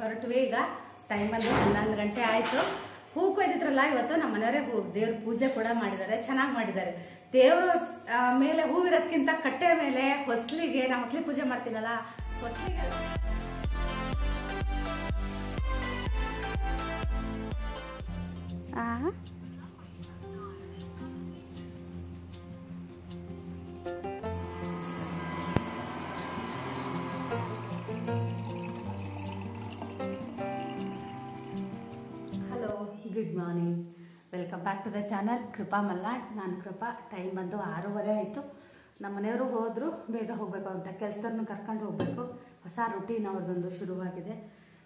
ಹೊರಟ್ವಿ. ಈಗ ಟೈಮಲ್ಲಿ 11 ಗಂಟೆ ಆಯಿತು. ಹೂ ಕೊಯ್ದಿದ್ರಲ್ಲ ಇವತ್ತು ನಮ್ಮ ಮನೆಯವರೇ ದೇವ್ರ ಪೂಜೆ ಕೂಡ ಮಾಡಿದ್ದಾರೆ, ಚೆನ್ನಾಗಿ ಮಾಡಿದ್ದಾರೆ. ದೇವ್ರ ಮೇಲೆ ಹೂವಿರೋದಕ್ಕಿಂತ ಕಟ್ಟೆ ಮೇಲೆ ಹೊಸ್ಲಿಗೆ ನಾವು ಹೊಸ್ಲಿ ಪೂಜೆ ಮಾಡ್ತೀನಲ್ಲ, ಹೊಸ್ಲಿಗೆ good morning, welcome back to the channel Krupa Malnad. ನಾನು ಕೃಪಾ. ಟೈಮ್ ಬಂದು 6:30 ಆಯಿತು. ನಮ್ಮ ಮನೆಯವರು ಹೋದರು, ಬೇಗ ಹೋಗಬೇಕು ಅಂತ ಕೆಲಸದವ್ರನ್ನ ಕರ್ಕೊಂಡು ಹೋಗಬೇಕು. ಹೊಸ ರೂಟೀನ್ ಅವ್ರದ್ದೊಂದು ಶುರುವಾಗಿದೆ.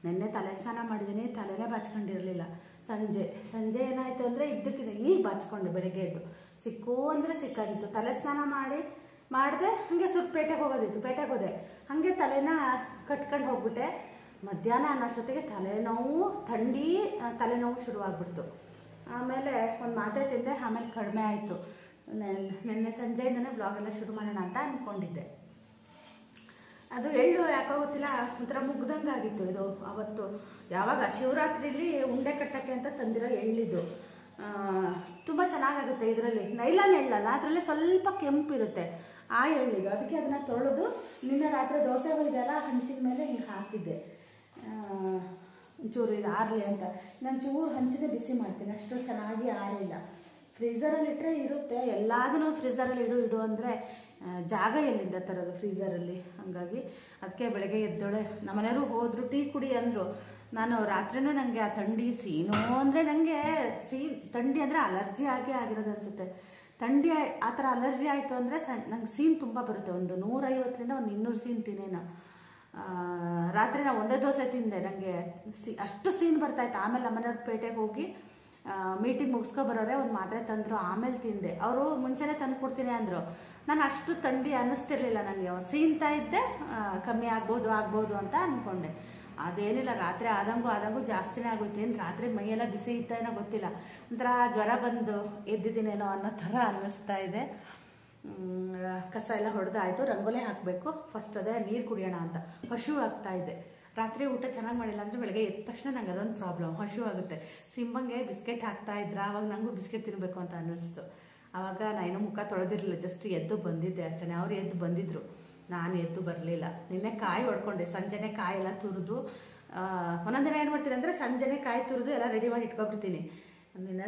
ನಿನ್ನೆ ತಲೆ ಸ್ನಾನ ಮಾಡಿದ್ದೀನಿ, ತಲೆನೇ ಬಾಚ್ಕೊಂಡಿರಲಿಲ್ಲ. ಸಂಜೆ ಏನಾಯಿತು ಅಂದರೆ ಇದ್ದಕ್ಕಿದೆ ಈಗ ಬಾಚ್ಕೊಂಡೆ. ಬೆಳಗ್ಗೆ ಎದ್ದು ಸಿಕ್ಕು ಅಂದರೆ ಸಿಕ್ಕಾಗಿತ್ತು. ತಲೆ ಸ್ನಾನ ಮಾಡಿದೆ, ಹಾಗೆ ಸುಟ್ಟು ಪೇಟೆಗೆ ಹೋಗೋದಿತ್ತು. ಪೇಟೆಗೆ ಹೋದೆ, ಹಾಗೆ ತಲೆನ ಕಟ್ಕೊಂಡು ಹೋಗ್ಬಿಟ್ಟೆ. ಮಧ್ಯಾಹ್ನ ಅನ್ನೋಷ್ಟೊತ್ತಿಗೆ ತಲೆನೋವು, ಥಂಡಿ ತಲೆನೋವು ಶುರುವಾಗ್ಬಿಡ್ತು. ಆಮೇಲೆ ಒಂದು ಮಾತ್ರೆ ತಿಂದೆ, ಆಮೇಲೆ ಕಡಿಮೆ ಆಯಿತು. ನಿನ್ನೆ ಸಂಜೆಯಿಂದನೇ ಬ್ಲಾಗೆಲ್ಲ ಶುರು ಮಾಡೋಣ ಅಂತ ಅಂದ್ಕೊಂಡಿದ್ದೆ. ಅದು ಎಳ್ಳು ಯಾಕೋ ಗೊತ್ತಿಲ್ಲ, ಒಂಥರ ಮುಗ್ದಂಗೆ ಆಗಿತ್ತು. ಇದು ಅವತ್ತು ಯಾವಾಗ ಶಿವರಾತ್ರಿಲಿ ಉಂಡೆ ಕಟ್ಟಕ್ಕೆ ಅಂತ ತಂದಿರೋ ಎಳ್ಳಿದು. ತುಂಬ ಚೆನ್ನಾಗಾಗುತ್ತೆ. ಇದರಲ್ಲಿ ನೈಲಾನ್ ಎಳ್ಳಲ್ಲ, ಅದರಲ್ಲಿ ಸ್ವಲ್ಪ ಕೆಂಪಿರುತ್ತೆ ಆ ಎಳ್ಳಿದು. ಅದಕ್ಕೆ ಅದನ್ನು ತೊಳೆದು ನಿನ್ನೆ ರಾತ್ರಿ ದೋಸೆ ಹೊಯ್ದೆಲ್ಲ ಹಂಚಿನ ಮೇಲೆ ಹಿಂಗೆ ಹಾಕಿದ್ದೆ. ಒಂಚೂರು ಇದು ಆರಲಿ ಅಂತ. ನಾನು ಚೂರು ಹಂಚಿದೆ ಬಿಸಿ ಮಾಡ್ತೀನಿ, ಅಷ್ಟು ಚೆನ್ನಾಗಿ ಆರಿಲ್ಲ. ಫ್ರೀಝರಲ್ಲಿ ಇಟ್ಟರೆ ಇರುತ್ತೆ, ಎಲ್ಲದನ್ನೂ ಫ್ರೀಝರಲ್ಲಿ ಇಡು ಅಂದರೆ ಜಾಗ ಎಲ್ಲಿಂದ ತರೋದು ಫ್ರೀಝರಲ್ಲಿ. ಹಾಗಾಗಿ ಅದಕ್ಕೆ ಬೆಳಗ್ಗೆ ಎದ್ದೋಳೆ. ನಮ್ಮನೆಯವರು ಹೋದರು, ಟೀ ಕುಡಿ ಅಂದರು. ನಾನು ರಾತ್ರಿನೂ ನನಗೆ ಆ ಥಂಡಿ ಸೀನು ಅಂದರೆ ನನಗೆ ಥಂಡಿ ಅಂದರೆ ಅಲರ್ಜಿ ಆಗಿರೋದು ಅನಿಸುತ್ತೆ. ಥಂಡಿ ಆ ಥರ ಅಲರ್ಜಿ ಆಯಿತು ಅಂದರೆ ನಂಗೆ ಸೀನ್ ತುಂಬ ಬರುತ್ತೆ. ಒಂದು 150ರಿಂದ ಒಂದು 200 ಸೀನ್ ತಿನ್ನೇನೋ. ರಾತ್ರಿ ನಾವು ಒಂದೇ ದೋಸೆ ತಿಂದೆ, ನನಗೆ ಅಷ್ಟು ಸೀನ್ ಬರ್ತಾಯಿತ್ತು. ಆಮೇಲೆ ನಮ್ಮನೆಯವ್ರ ಪೇಟೆಗೆ ಹೋಗಿ ಮೀಟಿಂಗ್ ಮುಗಿಸ್ಕೊಬರೋರೆ ಒಂದು ಮಾತ್ರೆ ತಂದರು, ಆಮೇಲೆ ತಿಂದೆ. ಅವರು ಮುಂಚೆನೇ ತಂದು ಕೊಡ್ತೀನಿ ಅಂದರು. ನಾನು ಅಷ್ಟು ಥಂಡಿ ಅನ್ನಿಸ್ತಿರ್ಲಿಲ್ಲ ನನಗೆ. ಅವ್ರು ಸೀನ್ತಾ ಇದ್ದೆ, ಕಮ್ಮಿ ಆಗ್ಬೋದು ಅಂತ ಅಂದ್ಕೊಂಡೆ. ಅದೇನಿಲ್ಲ, ರಾತ್ರಿ ಆದಂಗೂ ಜಾಸ್ತಿನೇ ಆಗೋಯ್ತು. ಏನು ರಾತ್ರಿ ಮೈಯೆಲ್ಲ ಬಿಸಿ ಇತ್ತ ಏನೋ ಗೊತ್ತಿಲ್ಲ, ಒಂಥರ ಜ್ವರ ಬಂದು ಎದ್ದಿದ್ದೀನೇನೋ ಅನ್ನೋ ಥರ ಅನ್ನಿಸ್ತಾ ಇದೆ. ಕಸ ಎಲ್ಲ ಹೊಡೆದಾಯಿತು, ರಂಗೋಲಿ ಹಾಕಬೇಕು. ಫಸ್ಟ್ ಅದೇ ನೀರು ಕುಡಿಯೋಣ ಅಂತ ಹಶು ಆಗ್ತಾ ಇದೆ. ರಾತ್ರಿ ಊಟ ಚೆನ್ನಾಗಿ ಮಾಡಿಲ್ಲ ಅಂದರೆ ಬೆಳಗ್ಗೆ ಎದ್ದ ತಕ್ಷಣ ನಂಗೆ ಅದೊಂದು ಪ್ರಾಬ್ಲಮ್, ಹಶು ಆಗುತ್ತೆ. ಸಿಂಬಂಗೆ ಬಿಸ್ಕೆಟ್ ಹಾಕ್ತಾ ಇದ್ರ, ಆವಾಗ ನನಗೂ ಬಿಸ್ಕೆಟ್ ತಿನ್ನಬೇಕು ಅಂತ ಅನ್ನಿಸ್ತು. ಆವಾಗ ನಾನು ಮುಖ ತೊಳೆದಿರಲಿಲ್ಲ, ಜಸ್ಟ್ ಎದ್ದು ಬಂದಿದ್ದೆ ಅಷ್ಟೇ. ಅವ್ರು ಎದ್ದು ಬಂದಿದ್ರು, ನಾನು ಎದ್ದು ಬರಲಿಲ್ಲ. ನಿನ್ನೆ ಕಾಯಿ ಹೊಡ್ಕೊಂಡೆ, ಸಂಜೆನೆ ಕಾಯಿ ಎಲ್ಲ ತುರಿದು. ಒಂದೊಂದಿನ ಏನು ಮಾಡ್ತೀನಿ ಅಂದರೆ ಸಂಜೆನೆ ಕಾಯಿ ತುರಿದು ಎಲ್ಲ ರೆಡಿ ಮಾಡಿ ಇಟ್ಕೊಬಿಡ್ತೀನಿ. ಒಂದಿನ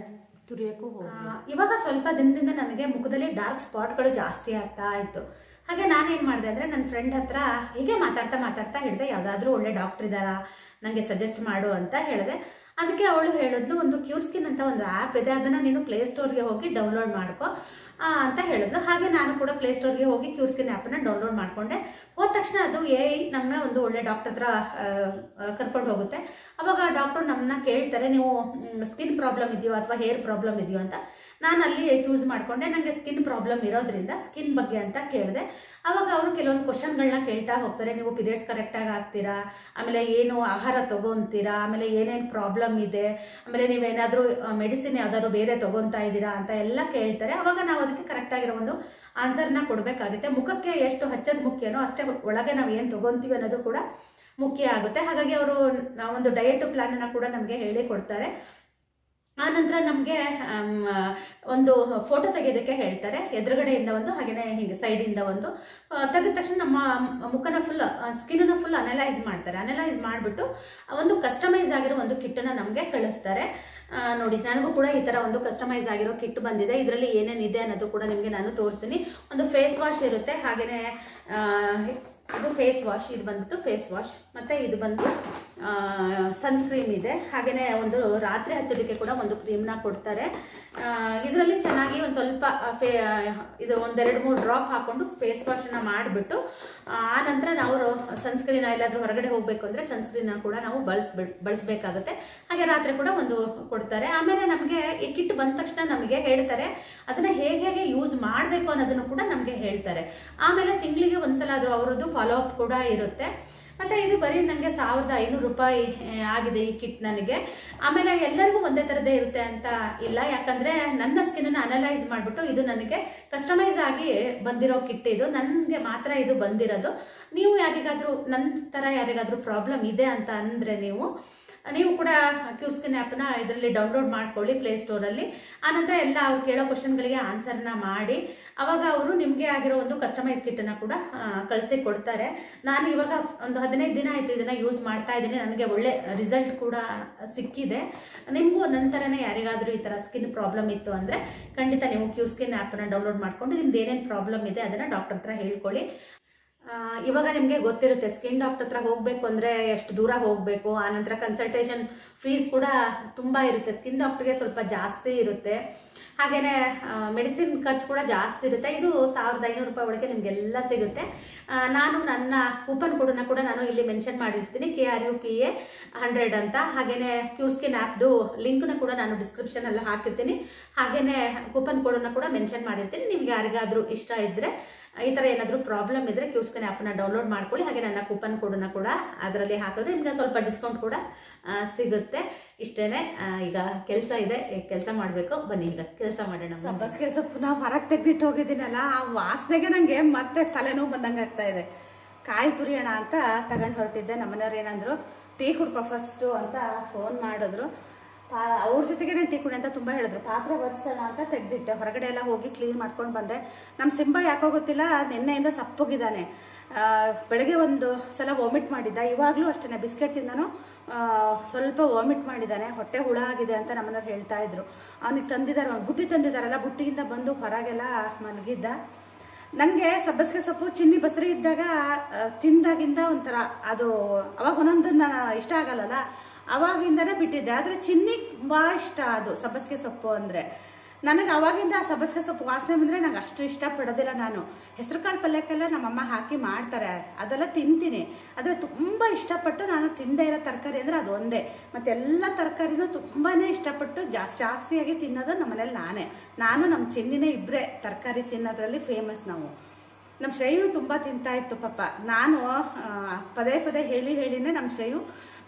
ತುರಿಯೋಕ್ಕೂ ಹೋಗಿ ಇವಾಗ ಸ್ವಲ್ಪ ದಿನದಿಂದ ನನಗೆ ಮುಖದಲ್ಲಿ ಡಾರ್ಕ್ ಸ್ಪಾಟ್ಗಳು ಜಾಸ್ತಿ ಆಗ್ತಾ ಇತ್ತು. ಹಾಗೆ ನಾನೇನು ಮಾಡಿದೆ ಅಂದರೆ ನನ್ನ ಫ್ರೆಂಡ್ ಹತ್ರ ಹೀಗೆ ಮಾತಾಡ್ತಾ ಹಿಡಿದೆ, ಯಾವುದಾದ್ರೂ ಒಳ್ಳೆ ಡಾಕ್ಟರ್ ಇದ್ದಾರಾ ನನಗೆ ಸಜೆಸ್ಟ್ ಮಾಡು ಅಂತ ಹೇಳಿದೆ. ಅದಕ್ಕೆ ಅವಳು ಹೇಳಿದ್ಲು, ಒಂದು ಕ್ಯೂರ್ಸ್ಕಿನ್ ಅಂತ ಒಂದು ಆ್ಯಪ್ ಇದೆ, ಅದನ್ನು ನೀನು ಪ್ಲೇಸ್ಟೋರ್ಗೆ ಹೋಗಿ ಡೌನ್ಲೋಡ್ ಮಾಡ್ಕೊ ಅಂತ ಹೇಳಿದ್ಲು. ಹಾಗೆ ನಾನು ಕೂಡ ಪ್ಲೇಸ್ಟೋರ್ಗೆ ಹೋಗಿ ಕ್ಯೂರ್ಸ್ಕಿನ್ ಆ್ಯಪನ್ನು ಡೌನ್ಲೋಡ್ ಮಾಡಿಕೊಂಡೆ. ಹೋದ ತಕ್ಷಣ ಅದು ನಮ್ಮನ್ನ ಒಂದು ಒಳ್ಳೆ ಡಾಕ್ಟರ್ ಹತ್ರ ಕರ್ಕೊಂಡು ಹೋಗುತ್ತೆ. ಅವಾಗ ಡಾಕ್ಟರ್ ನಮ್ಮನ್ನ ಕೇಳ್ತಾರೆ, ನೀವು ಸ್ಕಿನ್ ಪ್ರಾಬ್ಲಮ್ ಇದೆಯೋ ಅಥವಾ ಹೇರ್ ಪ್ರಾಬ್ಲಮ್ ಇದೆಯೋ ಅಂತ. ನಾನು ಅಲ್ಲಿ ಚೂಸ್ ಮಾಡಿಕೊಂಡೆ. ನನಗೆ ಸ್ಕಿನ್ ಪ್ರಾಬ್ಲಮ್ ಇರೋದ್ರಿಂದ ಸ್ಕಿನ್ ಬಗ್ಗೆ ಅಂತ ಕೇಳಿದೆ. ಆವಾಗ ಅವರು ಕೆಲವೊಂದು ಕ್ವಶನ್ಗಳನ್ನ ಕೇಳ್ತಾ ಹೋಗ್ತಾರೆ. ನೀವು ಪೀರಿಯಡ್ಸ್ ಕರೆಕ್ಟಾಗಿ ಆಗ್ತೀರಾ, ಆಮೇಲೆ ಏನು ಆಹಾರ ತಗೊತೀರಾ, ಆಮೇಲೆ ಏನೇನು ಪ್ರಾಬ್ಲಮ್ ಇದೆ, ಆಮೇಲೆ ನೀವೇನಾದರೂ ಮೆಡಿಸಿನ್ ಯಾವುದಾದ್ರು ಬೇರೆ ತಗೊತಾ ಇದ್ದೀರಾ ಅಂತ ಎಲ್ಲ ಕೇಳ್ತಾರೆ. ಅವಾಗ ನಾವು ಅದಕ್ಕೆ ಕರೆಕ್ಟಾಗಿರೋ ಒಂದು ಆನ್ಸರ್ನ ಕೊಡಬೇಕಾಗುತ್ತೆ. ಮುಖಕ್ಕೆ ಎಷ್ಟು ಹಚ್ಚೋದು ಮುಖ್ಯನೋ ಅಷ್ಟೇ ಒಳಗೆ ನಾವು ಏನು ತಗೊತೀವಿ ಅನ್ನೋದು ಕೂಡ ಮುಖ್ಯ ಆಗುತ್ತೆ. ಹಾಗಾಗಿ ಅವರು ಒಂದು ಡಯಟ್ ಪ್ಲಾನನ್ನು ಕೂಡ ನಮಗೆ ಹೇಳಿ ಕೊಡ್ತಾರೆ. ಆನಂತರ ನಮಗೆ ಒಂದು ಫೋಟೋ ತೆಗೆಯೋದಕ್ಕೆ ಹೇಳ್ತಾರೆ. ಎದುರುಗಡೆಯಿಂದ ಒಂದು, ಹಾಗೆಯೇ ಹೀಗೆ ಸೈಡಿಂದ ಒಂದು. ತೆಗೆದ ತಕ್ಷಣ ನಮ್ಮ ಮುಖನ ಸ್ಕಿನ್ನ ಫುಲ್ ಅನಲೈಸ್ ಮಾಡ್ತಾರೆ. ಅನಲೈಸ್ ಮಾಡಿಬಿಟ್ಟು ಒಂದು ಕಸ್ಟಮೈಸ್ ಆಗಿರೋ ಒಂದು ಕಿಟ್ಟನ್ನು ನಮಗೆ ಕಳಿಸ್ತಾರೆ. ನೋಡಿ, ನನಗೂ ಕೂಡ ಈ ಥರ ಒಂದು ಕಸ್ಟಮೈಸ್ ಆಗಿರೋ ಕಿಟ್ ಬಂದಿದೆ. ಇದರಲ್ಲಿ ಏನೇನಿದೆ ಅನ್ನೋದು ಕೂಡ ನಿಮಗೆ ನಾನು ತೋರಿಸ್ತೀನಿ. ಒಂದು ಫೇಸ್ ವಾಶ್ ಇರುತ್ತೆ, ಹಾಗೆಯೇ ಇದು ಫೇಸ್ ವಾಶ್, ಇದು ಬಂದ್ಬಿಟ್ಟು ಫೇಸ್ ವಾಶ್, ಮತ್ತು ಇದು ಬಂದು ಸನ್ಸ್ಕ್ರೀಮ್ ಇದೆ. ಹಾಗೆಯೇ ಒಂದು ರಾತ್ರಿ ಹಚ್ಚೋದಕ್ಕೆ ಕೂಡ ಒಂದು ಕ್ರೀಮ್ನ ಕೊಡ್ತಾರೆ. ಇದರಲ್ಲಿ ಚೆನ್ನಾಗಿ ಒಂದು ಸ್ವಲ್ಪ ಇದು 1-2-3 ಡ್ರಾಪ್ ಹಾಕ್ಕೊಂಡು ಫೇಸ್ ವಾಶನ್ನ ಮಾಡಿಬಿಟ್ಟು ಆನಂತರ ನಾವು ಸನ್ಸ್ಕ್ರೀನ್ ಎಲ್ಲಾದರೂ ಹೊರಗಡೆ ಹೋಗಬೇಕು ಅಂದರೆ ಸನ್ಸ್ಕ್ರೀನ್ನ ಕೂಡ ನಾವು ಬಳಸಬೇಕಾಗುತ್ತೆ. ಹಾಗೆ ರಾತ್ರಿ ಕೂಡ ಒಂದು ಕೊಡ್ತಾರೆ. ಆಮೇಲೆ ನಮಗೆ ಈ ಕಿಟ್ ಬಂದ ತಕ್ಷಣ ನಮಗೆ ಹೇಳ್ತಾರೆ ಅದನ್ನು ಹೇಗೆ ಯೂಸ್ ಮಾಡಬೇಕು ಅನ್ನೋದನ್ನು ಕೂಡ ನಮಗೆ ಹೇಳ್ತಾರೆ. ಆಮೇಲೆ ತಿಂಗಳಿಗೆ ಒಂದ್ಸಲ ಆದರೂ ಅವರದ್ದು ಫಾಲೋ ಅಪ್ ಕೂಡ ಇರುತ್ತೆ. ಮತ್ತು ಇದು ಬರೀ ನನಗೆ 1500 ರೂಪಾಯಿ ಆಗಿದೆ ಈ ಕಿಟ್ ನನಗೆ. ಆಮೇಲೆ ಎಲ್ಲರಿಗೂ ಒಂದೇ ಥರದೇ ಇರುತ್ತೆ ಅಂತ ಇಲ್ಲ, ಯಾಕಂದರೆ ನನ್ನ ಸ್ಕಿನ್ನನ್ನು ಅನಲೈಸ್ ಮಾಡಿಬಿಟ್ಟು ಇದು ನನಗೆ ಕಸ್ಟಮೈಸ್ ಆಗಿ ಬಂದಿರೋ ಕಿಟ್, ಇದು ನನಗೆ ಮಾತ್ರ ಇದು ಬಂದಿರೋದು. ನೀವು ಯಾರಿಗಾದರೂ ನನ್ನ ಥರ ಯಾರಿಗಾದರೂ ಪ್ರಾಬ್ಲಮ್ ಇದೆ ಅಂತ ಅಂದರೆ ನೀವು ಕೂಡ ಕ್ಯೂಸ್ಕಿನ್ ಆ್ಯಪ್ನ ಇದರಲ್ಲಿ ಡೌನ್ಲೋಡ್ ಮಾಡ್ಕೊಳ್ಳಿ ಪ್ಲೇಸ್ಟೋರಲ್ಲಿ. ಆನಂತರ ಎಲ್ಲ ಅವ್ರು ಕೇಳೋ ಕ್ವಶನ್ಗಳಿಗೆ ಆನ್ಸರ್ನ ಮಾಡಿ ಅವಾಗ ಅವರು ನಿಮಗೆ ಆಗಿರೋ ಒಂದು ಕಸ್ಟಮೈಸ್ ಕಿಟ್ಟನ್ನು ಕೂಡ ಕಳಿಸಿ ಕೊಡ್ತಾರೆ. ನಾನು ಇವಾಗ ಒಂದು 15 ದಿನ ಆಯಿತು ಇದನ್ನು ಯೂಸ್ ಮಾಡ್ತಾ ಇದ್ದೀನಿ, ನನಗೆ ಒಳ್ಳೆ ರಿಸಲ್ಟ್ ಕೂಡ ಸಿಕ್ಕಿದೆ. ನಿಮಗೂ ನಂತರನೇ ಯಾರಿಗಾದರೂ ಈ ಥರ ಸ್ಕಿನ್ ಪ್ರಾಬ್ಲಮ್ ಇತ್ತು ಅಂದರೆ ಖಂಡಿತ ನೀವು ಕ್ಯೂಸ್ಕಿನ್ ಆ್ಯಪನ್ನು ಡೌನ್ಲೋಡ್ ಮಾಡಿಕೊಂಡು ನಿಮ್ದು ಏನೇನು ಪ್ರಾಬ್ಲಮ್ ಇದೆ ಅದನ್ನು ಡಾಕ್ಟರ್ ಹತ್ರ ಹೇಳ್ಕೊಳ್ಳಿ. ಇವಾಗ ನಿಮಗೆ ಗೊತ್ತಿರುತ್ತೆ ಸ್ಕಿನ್ ಡಾಕ್ಟರ್ ಹತ್ರ ಹೋಗಬೇಕು ಅಂದರೆ ಎಷ್ಟು ದೂರ ಹೋಗಬೇಕು, ಆನಂತರ ಕನ್ಸಲ್ಟೇಷನ್ ಫೀಸ್ ಕೂಡ ತುಂಬ ಇರುತ್ತೆ. ಸ್ಕಿನ್ ಡಾಕ್ಟರ್ಗೆ ಸ್ವಲ್ಪ ಜಾಸ್ತಿ ಇರುತ್ತೆ, ಹಾಗೆಯೇ ಮೆಡಿಸಿನ್ ಖರ್ಚು ಕೂಡ ಜಾಸ್ತಿ ಇರುತ್ತೆ. ಇದು 1500 ರೂಪಾಯಿ ಒಳಗೆ ನಿಮಗೆಲ್ಲ ಸಿಗುತ್ತೆ. ನಾನು ನನ್ನ ಕೂಪನ್ ಕೋಡನ್ನು ಕೂಡ ನಾನು ಇಲ್ಲಿ ಮೆನ್ಷನ್ ಮಾಡಿರ್ತೀನಿ, KRUPA 100 ಅಂತ. ಹಾಗೆಯೇ ಕ್ಯೂಸ್ಕಿನ್ ಆ್ಯಪ್ದು ಲಿಂಕ್ನ ಕೂಡ ನಾನು ಡಿಸ್ಕ್ರಿಪ್ಷನಲ್ಲಿ ಹಾಕಿರ್ತೀನಿ. ಹಾಗೆಯೇ ಕೂಪನ್ ಕೋಡನ್ನು ಕೂಡ ಮೆನ್ಷನ್ ಮಾಡಿರ್ತೀನಿ. ನಿಮ್ಗೆ ಯಾರಿಗಾದರೂ ಇಷ್ಟ ಇದ್ದರೆ, ಈ ಥರ ಏನಾದರೂ ಪ್ರಾಬ್ಲಮ್ ಇದ್ದರೆ ಕ್ಯೂಸ್ಕಿನ್ ಆ್ಯಪನ್ನ ಡೌನ್ಲೋಡ್ ಮಾಡ್ಕೊಳ್ಳಿ. ಹಾಗೆ ನನ್ನ ಕೂಪನ್ ಕೋಡನ್ನು ಕೂಡ ಅದರಲ್ಲಿ ಹಾಕಿದ್ರೆ ನಿಮಗೆ ಸ್ವಲ್ಪ ಡಿಸ್ಕೌಂಟ್ ಕೂಡ ಸಿಗುತ್ತೆ. ಇಷ್ಟೇ. ಈಗ ಕೆಲಸ ಇದೆ, ಕೆಲಸ ಮಾಡಬೇಕು, ಬನ್ನಿ ಈಗ ಕೆಲಸ ಮಾಡೋಣ. ಸಬ್ಬಸಿಗೆ ಸೊಪ್ಪು ನಾವು ಹೊರಗೆ ತೆಗೆದಿಟ್ಟು ಹೋಗಿದ್ದೀನಲ್ಲ, ಆ ವಾಸನೆಗೆ ನನಗೆ ಮತ್ತೆ ತಲೆನೋವು ಬಂದಂಗೆ ಆಗ್ತಾ ಇದೆ. ಕಾಯಿ ತುರಿಯೋಣ ಅಂತ ತಗೊಂಡು ಹೊರಟಿದ್ದೆ. ನಮ್ಮನೆಯವ್ರು ಏನಂದ್ರು, ಟೀ ಕುಡ್ಕೊ ಫಸ್ಟು ಅಂತ ಫೋನ್ ಮಾಡಿದ್ರು. ಅವ್ರ ಜೊತೆಗೆ ನಾನು ಟೀ ಕುಡಿ ಅಂತ ತುಂಬ ಹೇಳಿದ್ರು. ಪಾತ್ರೆ ಒರೆಸೋಣ ಅಂತ ತೆಗೆದಿಟ್ಟೆ. ಹೊರಗಡೆ ಎಲ್ಲ ಹೋಗಿ ಕ್ಲೀನ್ ಮಾಡ್ಕೊಂಡು ಬಂದೆ. ನಮ್ಮ ಸಿಂಬ ಯಾಕೋ ಗೊತ್ತಿಲ್ಲ ನಿನ್ನೆಯಿಂದ ಸಪ್ಪಗಿದ್ದಾನೆ. ಬೆಳಗ್ಗೆ ಒಂದು ಸಲ ವಾಮಿಟ್ ಮಾಡಿದ್ದ, ಇವಾಗಲೂ ಅಷ್ಟೇ ಬಿಸ್ಕೆಟ್ ತಿಂದಾನು ಸ್ವಲ್ಪ ವಾಮಿಟ್ ಮಾಡಿದ್ದಾನೆ. ಹೊಟ್ಟೆ ಹುಳ ಆಗಿದೆ ಅಂತ ನಮ್ಮನೆಯವ್ರು ಹೇಳ್ತಾ ಇದ್ರು. ಅವನಿಗೆ ತಂದಿದ್ದಾರೆ, ಬುಟ್ಟಿ ತಂದಿದ್ದಾರಲ್ಲ, ಬುಟ್ಟಿಯಿಂದ ಬಂದು ಹೊರಗೆಲ್ಲ ಮಲಗಿದ್ದ. ನನಗೆ ಸಬ್ಬಸಿಗೆ ಸೊಪ್ಪು ಚಿನ್ನಿ ಬಸರಿ ಇದ್ದಾಗ ತಿಂದಾಗಿಂದ ಒಂಥರ ಅದು ಅವಾಗ ಒಂದೊಂದು ಇಷ್ಟ ಆಗಲ್ಲಲ್ಲ, ಅವಾಗಿಂದನೇ ಬಿಟ್ಟಿದ್ದೆ. ಆದರೆ ಚಿನ್ನಿಗೆ ತುಂಬ ಇಷ್ಟ ಅದು ಸಬ್ಬಸಿಗೆ ಸೊಪ್ಪು ಅಂದರೆ. ನನಗೆ ಅವಾಗಿಂದ ಆ ಸಬ್ಬಸಿಗೆ ಸೊಪ್ಪು ವಾಸನೆ ಬಂದರೆ ನಂಗೆ ಅಷ್ಟು ಇಷ್ಟಪಡೋದಿಲ್ಲ. ನಾನು ಹೆಸರು ಕಾಳು ಪಲ್ಯಕ್ಕೆಲ್ಲ ನಮ್ಮಮ್ಮ ಹಾಕಿ ಮಾಡ್ತಾರೆ, ಅದೆಲ್ಲ ತಿಂತೀನಿ. ಆದರೆ ತುಂಬ ಇಷ್ಟಪಟ್ಟು ನಾನು ತಿಂದೇ ಇರೋ ತರಕಾರಿ ಅಂದರೆ ಅದು ಒಂದೇ. ಮತ್ತು ಎಲ್ಲ ತರಕಾರಿನೂ ತುಂಬಾ ಇಷ್ಟಪಟ್ಟು ಜಾಸ್ತಿಯಾಗಿ ತಿನ್ನೋದು ನಮ್ಮನೇಲಿ ನಾನು ನಮ್ಮ ಚಿನ್ನಿನೇ ಇಬ್ಬರೇ ತರಕಾರಿ ತಿನ್ನೋದ್ರಲ್ಲಿ ಫೇಮಸ್ ನಾವು. ನಮ್ಮ ಶ್ರೇಯು ತುಂಬ ತಿಂತಾ ಇತ್ತು ಪಾಪ. ನಾನು ಪದೇ ಹೇಳಿನೇ ನಮ್ಮ ಶ್ರೇಯು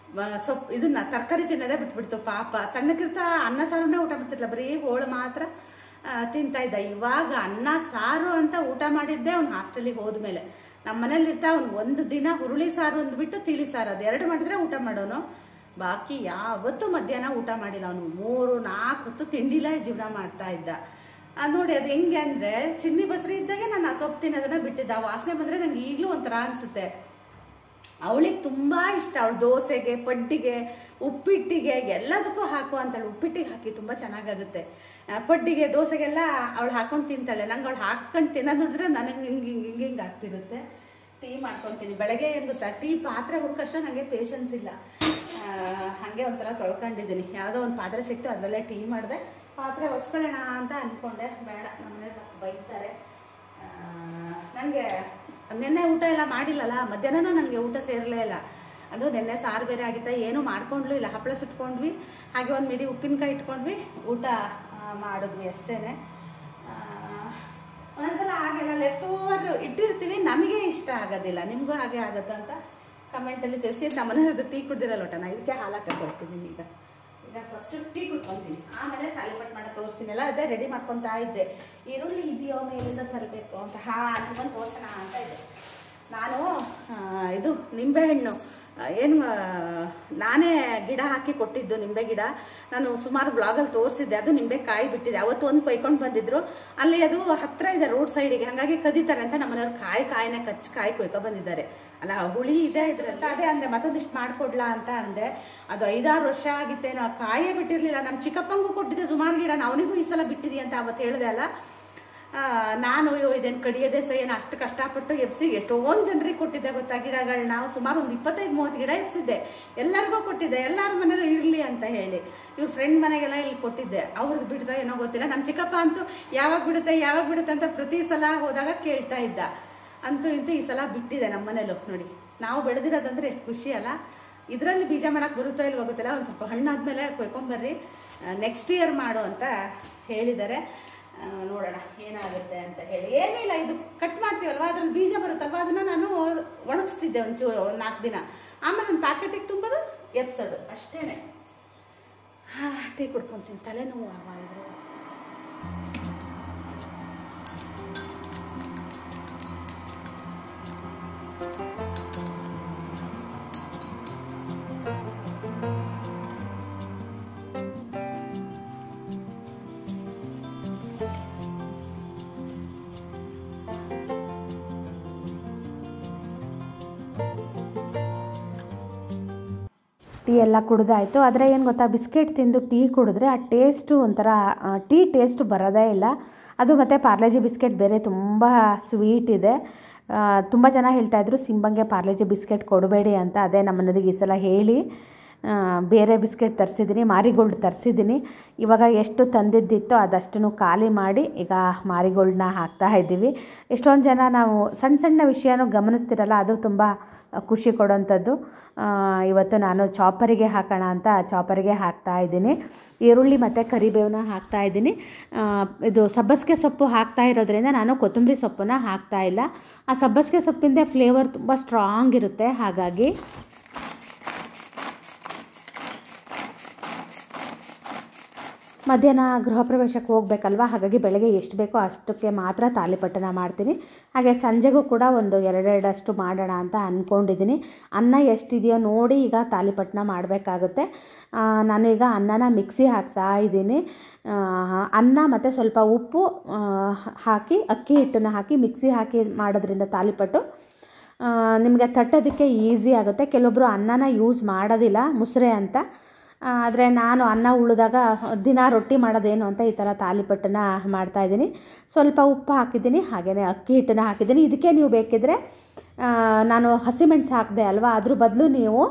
ಸೊಪ್ಪು ಇದನ್ನ ತರಕಾರಿ ತಿನ್ನೋದೇ ಬಿಟ್ಬಿಡ್ತು ಪಾಪ. ಸಣ್ಣಕ್ಕಿರ್ತ ಅನ್ನ ಸಾರನ್ನೇ ಊಟ ಮಾಡ್ತಿರ್ಲಿಲ್ಲ, ಬರೀ ಹೋಳು ಮಾತ್ರ ತಿಂತಾ ಇದ್ದ. ಇವಾಗ ಅನ್ನ ಸಾರು ಅಂತ ಊಟ ಮಾಡಿದ್ದೆ ಅವ್ನು ಹಾಸ್ಟೆಲಿಗೆ ಹೋದ್ಮೇಲೆ. ನಮ್ಮ ಮನೇಲಿ ಇರ್ತಾ ಅವ್ನು ಒಂದು ದಿನ ಹುರುಳಿ ಸಾರು ಅಂದ್ಬಿಟ್ಟು ತಿಳಿ ಸಾರು ಅದು 2 ಮಾಡಿದ್ರೆ ಊಟ ಮಾಡೋನು. ಬಾಕಿ ಯಾವತ್ತೂ ಮಧ್ಯಾಹ್ನ ಊಟ ಮಾಡಿಲ್ಲ. ಅವನು 3-4 ಹೊತ್ತು ತಿಂಡಿಲೇ ಜೀವನ ಮಾಡ್ತಾ ಇದ್ದ. ನೋಡಿ ಅದು ಹೆಂಗೆ ಅಂದರೆ, ಚಿನ್ನಿ ಬಸರಿ ಇದ್ದಾಗೆ ನಾನು ಆ ಸೊಪ್ಪು ತಿನ್ನೋದನ್ನ ಬಿಟ್ಟಿದ್ದ. ಆ ವಾಸನೆ ಬಂದರೆ ನನಗೆ ಈಗಲೂ ಒಂಥರ ಅನಿಸುತ್ತೆ. ಅವಳಿಗೆ ತುಂಬ ಇಷ್ಟ. ಅವಳು ದೋಸೆಗೆ, ಪಡ್ಡಿಗೆ, ಉಪ್ಪಿಟ್ಟಿಗೆ ಎಲ್ಲದಕ್ಕೂ ಹಾಕು ಅಂತಾಳೆ. ಉಪ್ಪಿಟ್ಟಿಗೆ ಹಾಕಿ ತುಂಬ ಚೆನ್ನಾಗಾಗುತ್ತೆ. ಪಡ್ಡಿಗೆ, ದೋಸೆಗೆಲ್ಲ ಅವಳು ಹಾಕೊಂಡು ತಿಂತಾಳೆ. ನಂಗೆ ಅವಳು ಹಾಕೊಂಡು ತಿನ್ನೋದು ನೋಡಿದ್ರೆ ನನಗೆ ಹಿಂಗೆ ಆಗ್ತಿರುತ್ತೆ. ಟೀ ಮಾಡ್ಕೊತೀನಿ. ಬೆಳಗ್ಗೆ ಏನು ಗೊತ್ತಾ, ಟೀ ಪಾತ್ರೆ ಹುಡ್ಕಷ್ಟು ನನಗೆ ಪೇಷನ್ಸ್ ಇಲ್ಲ. ಹಾಗೆ ಒಂದ್ಸಲ ತೊಳ್ಕೊಂಡಿದ್ದೀನಿ. ಯಾವುದೋ ಒಂದು ಪಾತ್ರೆ ಸಿಕ್ತು, ಅದರಲ್ಲೇ ಟೀ ಮಾಡಿದೆ. ಪಾತ್ರೆ ಒರೆಸ್ಕೊಳ್ಳೋಣ ಅಂತ ಅಂದ್ಕೊಂಡೆ, ಬೇಡ ನಮ್ಮನೆ ಬೈತಾರೆ. ನನಗೆ ನೆನ್ನೆ ಊಟ ಎಲ್ಲ ಮಾಡಿಲ್ಲಲ್ಲ, ಮಧ್ಯಾಹ್ನನೂ ನನಗೆ ಊಟ ಸೇರಲೇ ಇಲ್ಲ. ಅದು ನೆನ್ನೆ ಸಾರು ಬೇರೆ ಆಗಿತ್ತ, ಏನೂ ಮಾಡ್ಕೊಂಡ್ಲು ಇಲ್ಲ. ಹಪ್ಪಳ ಸುಟ್ಕೊಂಡ್ವಿ, ಹಾಗೆ ಒಂದು ಮಿಡಿ ಉಪ್ಪಿನಕಾಯಿ ಇಟ್ಕೊಂಡ್ವಿ, ಊಟ ಮಾಡಿದ್ವಿ ಅಷ್ಟೇ. ಒಂದೊಂದ್ಸಲ ಹಾಗೆಲ್ಲ ಲೆಫ್ಟ್ ಓವರ್ ಇಟ್ಟಿರ್ತೀವಿ, ನಮಗೆ ಇಷ್ಟ ಆಗೋದಿಲ್ಲ. ನಿಮಗೂ ಹಾಗೆ ಆಗುತ್ತಂತ ಕಮೆಂಟಲ್ಲಿ ತಿಳಿಸಿ. ನಮ್ಮನೆಯವ್ರದ್ದು ಟೀ ಕುಡ್ದಿರಲ್ಲ ಊಟ, ನಾನು ಇದಕ್ಕೆ ಹಾಲಾಕ ಕೊಡ್ತೀನಿ. ಈಗ ಫಸ್ಟ್ ಟೀ ಕುಡ್ಕೊತೀನಿ, ಆಮೇಲೆ ತಾಲಿಪಟ್ಟು ಮಾಡೋ ತೋರಿಸ್ತೀನಲ್ಲ, ಅದೇ ರೆಡಿ ಮಾಡ್ಕೊತಾ ಇದ್ದೆ. ಈರುಳ್ಳಿ ಇದೆಯೋ ಮೇಲಿಂದ ತರಬೇಕು ಅಂತ ಹಾಕೊಂಡು ತೋರ್ಸೋಣ ಅಂತ ಇದೆ. ನಾನು ಇದು ನಿಂಬೆಹಣ್ಣು ಏನು ನಾನೇ ಗಿಡ ಹಾಕಿ ಕೊಟ್ಟಿದ್ದು, ನಿಂಬೆ ಗಿಡ. ನಾನು ಸುಮಾರು ವ್ಲಾಗಲ್ಲಿ ತೋರಿಸಿದ್ದೆ. ಅದು ನಿಂಬೆ ಕಾಯಿ ಬಿಟ್ಟಿದೆ. ಅವತ್ತು ಒಂದು ಕೊಯ್ಕೊಂಡು ಬಂದಿದ್ರು. ಅಲ್ಲಿ ಅದು ಹತ್ತಿರ ಇದೆ ರೋಡ್ ಸೈಡಿಗೆ, ಹಾಗಾಗಿ ಕದೀತಾರೆ ಅಂತ ನಮ್ಮನೆಯವ್ರು ಕಾಯಿನ ಕಾಯಿ ಕೊಯ್ಕೊ ಬಂದಿದ್ದಾರೆ. ಅಲ್ಲ ಹುಳಿ ಇದೆ ಇದ್ರಂತ. ಅದೇ ಅಂದೆ ಮತ್ತೊಂದಿಷ್ಟು ಮಾಡಿಕೊಡ್ಲಾ ಅಂತ ಅಂದೆ. ಅದು 5-6 ವರ್ಷ ಆಗಿತ್ತೇನೋ, ಕಾಯೇ ಬಿಟ್ಟಿರಲಿಲ್ಲ. ನಮ್ಮ ಚಿಕ್ಕಪ್ಪಂಗೂ ಕೊಟ್ಟಿದ್ದೆ ಸುಮಾರು ಗಿಡ, ಅವನಿಗೂ ಈ ಸಲ ಬಿಟ್ಟಿದಿ ಅಂತ ಅವತ್ತು ಹೇಳಿದೆ ಅಲ್ಲ. ನಾನು ಇದೇನು ಕಡಿಯೋದೇ ಏನು ಅಷ್ಟು ಕಷ್ಟಪಟ್ಟು ಎಬ್ಸಿ ಎಷ್ಟೊಂದು ಜನರಿಗೆ ಕೊಟ್ಟಿದ್ದೆ ಗೊತ್ತಾ ಗಿಡಗಳನ್ನ. ಸುಮಾರು ಒಂದು 25-30 ಗಿಡ ಎಬ್ಸಿದ್ದೆ. ಎಲ್ಲರಿಗೂ ಕೊಟ್ಟಿದ್ದೆ, ಎಲ್ಲರ ಮನೇಲೂ ಇರಲಿ ಅಂತ ಹೇಳಿ. ಇವ್ರ ಫ್ರೆಂಡ್ ಮನೆಗೆಲ್ಲ ಇಲ್ಲಿ ಕೊಟ್ಟಿದ್ದೆ. ಅವ್ರದ್ದು ಬಿಡ್ತಾ ಏನೋ ಗೊತ್ತಿಲ್ಲ. ನಮ್ಮ ಚಿಕ್ಕಪ್ಪ ಅಂತೂ ಯಾವಾಗ ಬಿಡುತ್ತೆ ಅಂತ ಪ್ರತಿ ಸಲ ಹೋದಾಗ ಕೇಳ್ತಾ ಇದ್ದ. ಅಂತೂ ಇಂತೂ ಈ ಸಲ ಬಿಟ್ಟಿದೆ ನಮ್ಮ ಮನೇಲೂ. ನೋಡಿ, ನಾವು ಬೆಳೆದಿರೋದಂದ್ರೆ ಎಷ್ಟು ಖುಷಿ ಅಲ್ಲ. ಇದರಲ್ಲಿ ಬೀಜ ಮಾಡೋಕ್ಕೆ ಬರುತ್ತೋ ಇಲ್ವೋ ಗೊತ್ತಿಲ್ಲ. ಒಂದು ಸ್ವಲ್ಪ ಹಣ್ಣಾದ್ಮೇಲೆ ಕೊಯ್ಕೊಂಬರ್ರಿ, ನೆಕ್ಸ್ಟ್ ಇಯರ್ ಮಾಡು ಅಂತ ಹೇಳಿದ್ದಾರೆ. ನೋಡೋಣ ಏನಾಗುತ್ತೆ ಅಂತ. ಅಂತ ಹೇಳಿ. ಏನಿಲ್ಲ, ಇದು ಕಟ್ ಮಾಡ್ತೀವಲ್ವ, ಅದ್ರಲ್ಲಿ ಬೀಜ ಬರುತ್ತಲ್ವ, ಅದನ್ನ ನಾನು ಒಣಗಿಸ್ತಿದ್ದೆ ಒಂಚೂರು 4 ದಿನ. ಆಮೇಲೆ ನನ್ನ ಪ್ಯಾಕೆಟಿಗೆ ತುಂಬೋದು, ಎತ್ಸೋದು ಅಷ್ಟೇನೆ. ಟೀ ಕುಡ್ಕೊಂತೀನಿ, ತಲೆನೋವು ಇದು. ಟೀ ಎಲ್ಲ ಕುಡಿದಾಯಿತು. ಆದರೆ ಏನು ಗೊತ್ತಾ, ಬಿಸ್ಕೆಟ್ ತಿಂದು ಟೀ ಕುಡಿದ್ರೆ ಆ ಟೇಸ್ಟು ಒಂಥರ ಟೀ ಟೇಸ್ಟ್ ಬರೋದೇ ಇಲ್ಲ. ಅದು ಮತ್ತು ಪಾರ್ಲೆಜಿ ಬಿಸ್ಕೆಟ್ ಬೇರೆ ತುಂಬ ಸ್ವೀಟ್ ಇದೆ. ತುಂಬ ಜನ ಹೇಳ್ತಾಯಿದ್ರು ಸಿಂಬಂಗೆ ಪಾರ್ಲೆಜಿ ಬಿಸ್ಕೆಟ್ ಕೊಡಬೇಡಿ ಅಂತ. ಅದೇ ನಮ್ಮನೆಯವ್ರಿಗೆ ಈ ಸಲ ಹೇಳಿ ಬೇರೆ ಬಿಸ್ಕೆಟ್ ತರಿಸಿದ್ದೀನಿ, ಮಾರಿಗೋಲ್ಡ್ ತರಿಸಿದ್ದೀನಿ. ಇವಾಗ ಎಷ್ಟು ತಂದಿದ್ದಿತ್ತೋ ಅದಷ್ಟನ್ನು ಖಾಲಿ ಮಾಡಿ ಈಗ ಮಾರಿಗೋಲ್ಡ್ನ ಹಾಕ್ತಾಯಿದ್ದೀವಿ. ಎಷ್ಟೊಂದು ಜನ ನಾವು ಸಣ್ಣ ಸಣ್ಣ ವಿಷಯನೂ ಗಮನಿಸ್ತಿರಲ್ಲ, ಅದು ತುಂಬ ಖುಷಿ ಕೊಡೋಂಥದ್ದು. ಇವತ್ತು ನಾನು ಚಾಪರಿಗೆ ಹಾಕೋಣ ಅಂತ ಚಾಪರಿಗೆ ಹಾಕ್ತಾಯಿದ್ದೀನಿ. ಈರುಳ್ಳಿ ಮತ್ತು ಕರಿಬೇವನ್ನ ಹಾಕ್ತಾಯಿದ್ದೀನಿ. ಇದು ಸಬ್ಬಸಿಗೆ ಸೊಪ್ಪು ಹಾಕ್ತಾ ಇರೋದ್ರಿಂದ ನಾನು ಕೊತ್ತಂಬರಿ ಸೊಪ್ಪನ್ನು ಹಾಕ್ತಾಯಿಲ್ಲ. ಆ ಸಬ್ಬಸಿಗೆ ಸೊಪ್ಪಿಂದ ಫ್ಲೇವರ್ ತುಂಬ ಸ್ಟ್ರಾಂಗ್ ಇರುತ್ತೆ. ಹಾಗಾಗಿ ಮಧ್ಯಾಹ್ನ ಗೃಹ ಪ್ರವೇಶಕ್ಕೆ ಹೋಗಬೇಕಲ್ವ, ಹಾಗಾಗಿ ಬೆಳಗ್ಗೆ ಎಷ್ಟು ಬೇಕೋ ಅಷ್ಟಕ್ಕೆ ಮಾತ್ರ ತಾಲಿಪಟ್ಟನ ಮಾಡ್ತೀನಿ. ಹಾಗೆ ಸಂಜೆಗೂ ಕೂಡ ಒಂದು 2 ಮಾಡೋಣ ಅಂತ ಅಂದ್ಕೊಂಡಿದ್ದೀನಿ. ಅನ್ನ ಎಷ್ಟಿದೆಯೋ ನೋಡಿ ಈಗ ತಾಲಿಪಟ್ಟನ ಮಾಡಬೇಕಾಗುತ್ತೆ. ನಾನು ಈಗ ಅನ್ನನ ಮಿಕ್ಸಿ ಹಾಕ್ತಾ ಇದ್ದೀನಿ. ಅನ್ನ ಮತ್ತು ಸ್ವಲ್ಪ ಉಪ್ಪು ಹಾಕಿ ಅಕ್ಕಿ ಹಿಟ್ಟನ್ನು ಹಾಕಿ ಮಿಕ್ಸಿ ಹಾಕಿ ಮಾಡೋದ್ರಿಂದ ತಾಲಿಪಟ್ಟು ನಿಮಗೆ ತಟ್ಟೋದಕ್ಕೆ ಈಸಿ ಆಗುತ್ತೆ. ಕೆಲವೊಬ್ಬರು ಅನ್ನನ ಯೂಸ್ ಮಾಡೋದಿಲ್ಲ ಮುಸ್ರೆ ಅಂತ. ಆದರೆ ನಾನು ಅನ್ನ ಉಳಿದಾಗ ದಿನ ರೊಟ್ಟಿ ಮಾಡೋದೇನು ಅಂತ ಈ ಥರ ತಾಲಿಪಟ್ಟನ್ನ ಮಾಡ್ತಾಯಿದ್ದೀನಿ. ಸ್ವಲ್ಪ ಉಪ್ಪು ಹಾಕಿದ್ದೀನಿ, ಹಾಗೆಯೇ ಅಕ್ಕಿ ಹಿಟ್ಟನ್ನು ಹಾಕಿದ್ದೀನಿ. ಇದಕ್ಕೆ ನೀವು ಬೇಕಿದ್ದರೆ ನಾನು ಹಸಿಮೆಣಸು ಹಾಕಿದೆ ಅಲ್ವಾ, ಅದ್ರ ಬದಲು ನೀವು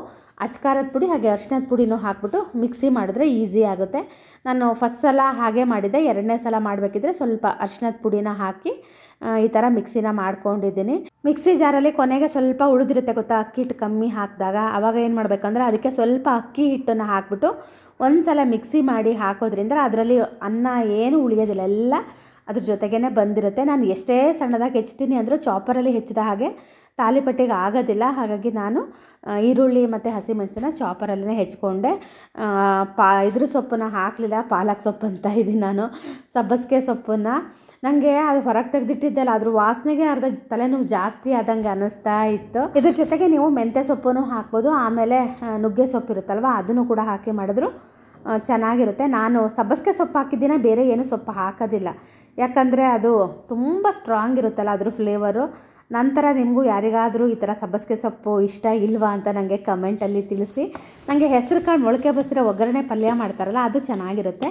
ಅಚ್ಕಾರದ ಪುಡಿ ಹಾಗೆ ಅರಿಶಿಣದ ಪುಡಿನೂ ಹಾಕ್ಬಿಟ್ಟು ಮಿಕ್ಸಿ ಮಾಡಿದ್ರೆ ಈಸಿ ಆಗುತ್ತೆ. ನಾನು ಫಸ್ಟ್ ಸಲ ಹಾಗೆ ಮಾಡಿದ್ದೆ. 2ನೇ ಸಲ ಮಾಡಬೇಕಿದ್ರೆ ಸ್ವಲ್ಪ ಅರಿಶಿಣದ ಪುಡಿನ ಹಾಕಿ ಈ ಥರ ಮಿಕ್ಸಿನ ಮಾಡ್ಕೊಂಡಿದ್ದೀನಿ. ಮಿಕ್ಸಿ ಜಾರಲ್ಲಿ ಕೊನೆಗೆ ಸ್ವಲ್ಪ ಉಳಿದಿರುತ್ತೆ ಗೊತ್ತಾ, ಅಕ್ಕಿ ಹಿಟ್ಟು ಕಮ್ಮಿ ಹಾಕಿದಾಗ. ಆವಾಗ ಏನು ಮಾಡಬೇಕಂದ್ರೆ ಅದಕ್ಕೆ ಸ್ವಲ್ಪ ಅಕ್ಕಿ ಹಿಟ್ಟನ್ನು ಹಾಕ್ಬಿಟ್ಟು ಒಂದು ಸಲ ಮಿಕ್ಸಿ ಮಾಡಿ ಹಾಕೋದ್ರಿಂದ ಅದರಲ್ಲಿ ಅನ್ನ ಏನು ಉಳಿಯೋದಿಲ್ಲ, ಎಲ್ಲ ಅದ್ರ ಜೊತೆಗೇ ಬಂದಿರುತ್ತೆ. ನಾನು ಎಷ್ಟೇ ಸಣ್ಣದಾಗಿ ಹೆಚ್ಚ್ತೀನಿ ಅಂದರೂ ಚಾಪರಲ್ಲಿ ಹೆಚ್ಚಿದ ಹಾಗೆ ತಾಲಿಪಟ್ಟಿಗೆ ಆಗೋದಿಲ್ಲ. ಹಾಗಾಗಿ ನಾನು ಈರುಳ್ಳಿ ಮತ್ತು ಹಸಿಮೆಣಸನ್ನ ಚಾಪರಲ್ಲೇ ಹೆಚ್ಕೊಂಡೆ. ಇದ್ರ ಸೊಪ್ಪನ್ನು ಹಾಕಲಿಲ್ಲ, ಪಾಲಕ್ ಸೊಪ್ಪು ಅಂತ ಇದ್ದೀನಿ ನಾನು. ಸಬ್ಬಸಿಗೆ ಸೊಪ್ಪನ್ನು ನನಗೆ ಅದು ಹೊರಗೆ ತೆಗೆದಿಟ್ಟಿದ್ದೆಲ್ಲ ಅದ್ರ ವಾಸನೆಗೆ ಅರ್ಧ ತಲೆನೋವು ಜಾಸ್ತಿ ಆದಂಗೆ ಅನ್ನಿಸ್ತಾ ಇತ್ತು. ಇದ್ರ ಜೊತೆಗೆ ನೀವು ಮೆಂತ್ಯ ಸೊಪ್ಪನ್ನು ಹಾಕ್ಬೋದು. ಆಮೇಲೆ ನುಗ್ಗೆ ಸೊಪ್ಪು ಇರುತ್ತಲ್ವ, ಅದನ್ನು ಕೂಡ ಹಾಕಿ ಮಾಡಿದ್ರು ಚೆನ್ನಾಗಿರುತ್ತೆ. ನಾನು ಸಬ್ಬಸಿಗೆ ಸೊಪ್ಪು ಹಾಕಿದ್ದೀನಿ, ಬೇರೆ ಏನೂ ಸೊಪ್ಪು ಹಾಕೋದಿಲ್ಲ. ಯಾಕಂದರೆ ಅದು ತುಂಬ ಸ್ಟ್ರಾಂಗ್ ಇರುತ್ತಲ್ಲ ಅದ್ರ ಫ್ಲೇವರು. ನಂತರ ನಿಮಗೂ ಯಾರಿಗಾದರೂ ಈ ಥರ ಸಬ್ಬಸಿಗೆ ಸೊಪ್ಪು ಇಷ್ಟ ಇಲ್ವಾ ಅಂತ ನನಗೆ ಕಮೆಂಟಲ್ಲಿ ತಿಳಿಸಿ. ನನಗೆ ಹೆಸರು ಕಾಳು ಮೊಳಕೆ ಬಸಿರೋ ಒಗ್ಗರಣೆ ಪಲ್ಯ ಮಾಡ್ತಾರಲ್ಲ ಅದು ಚೆನ್ನಾಗಿರುತ್ತೆ.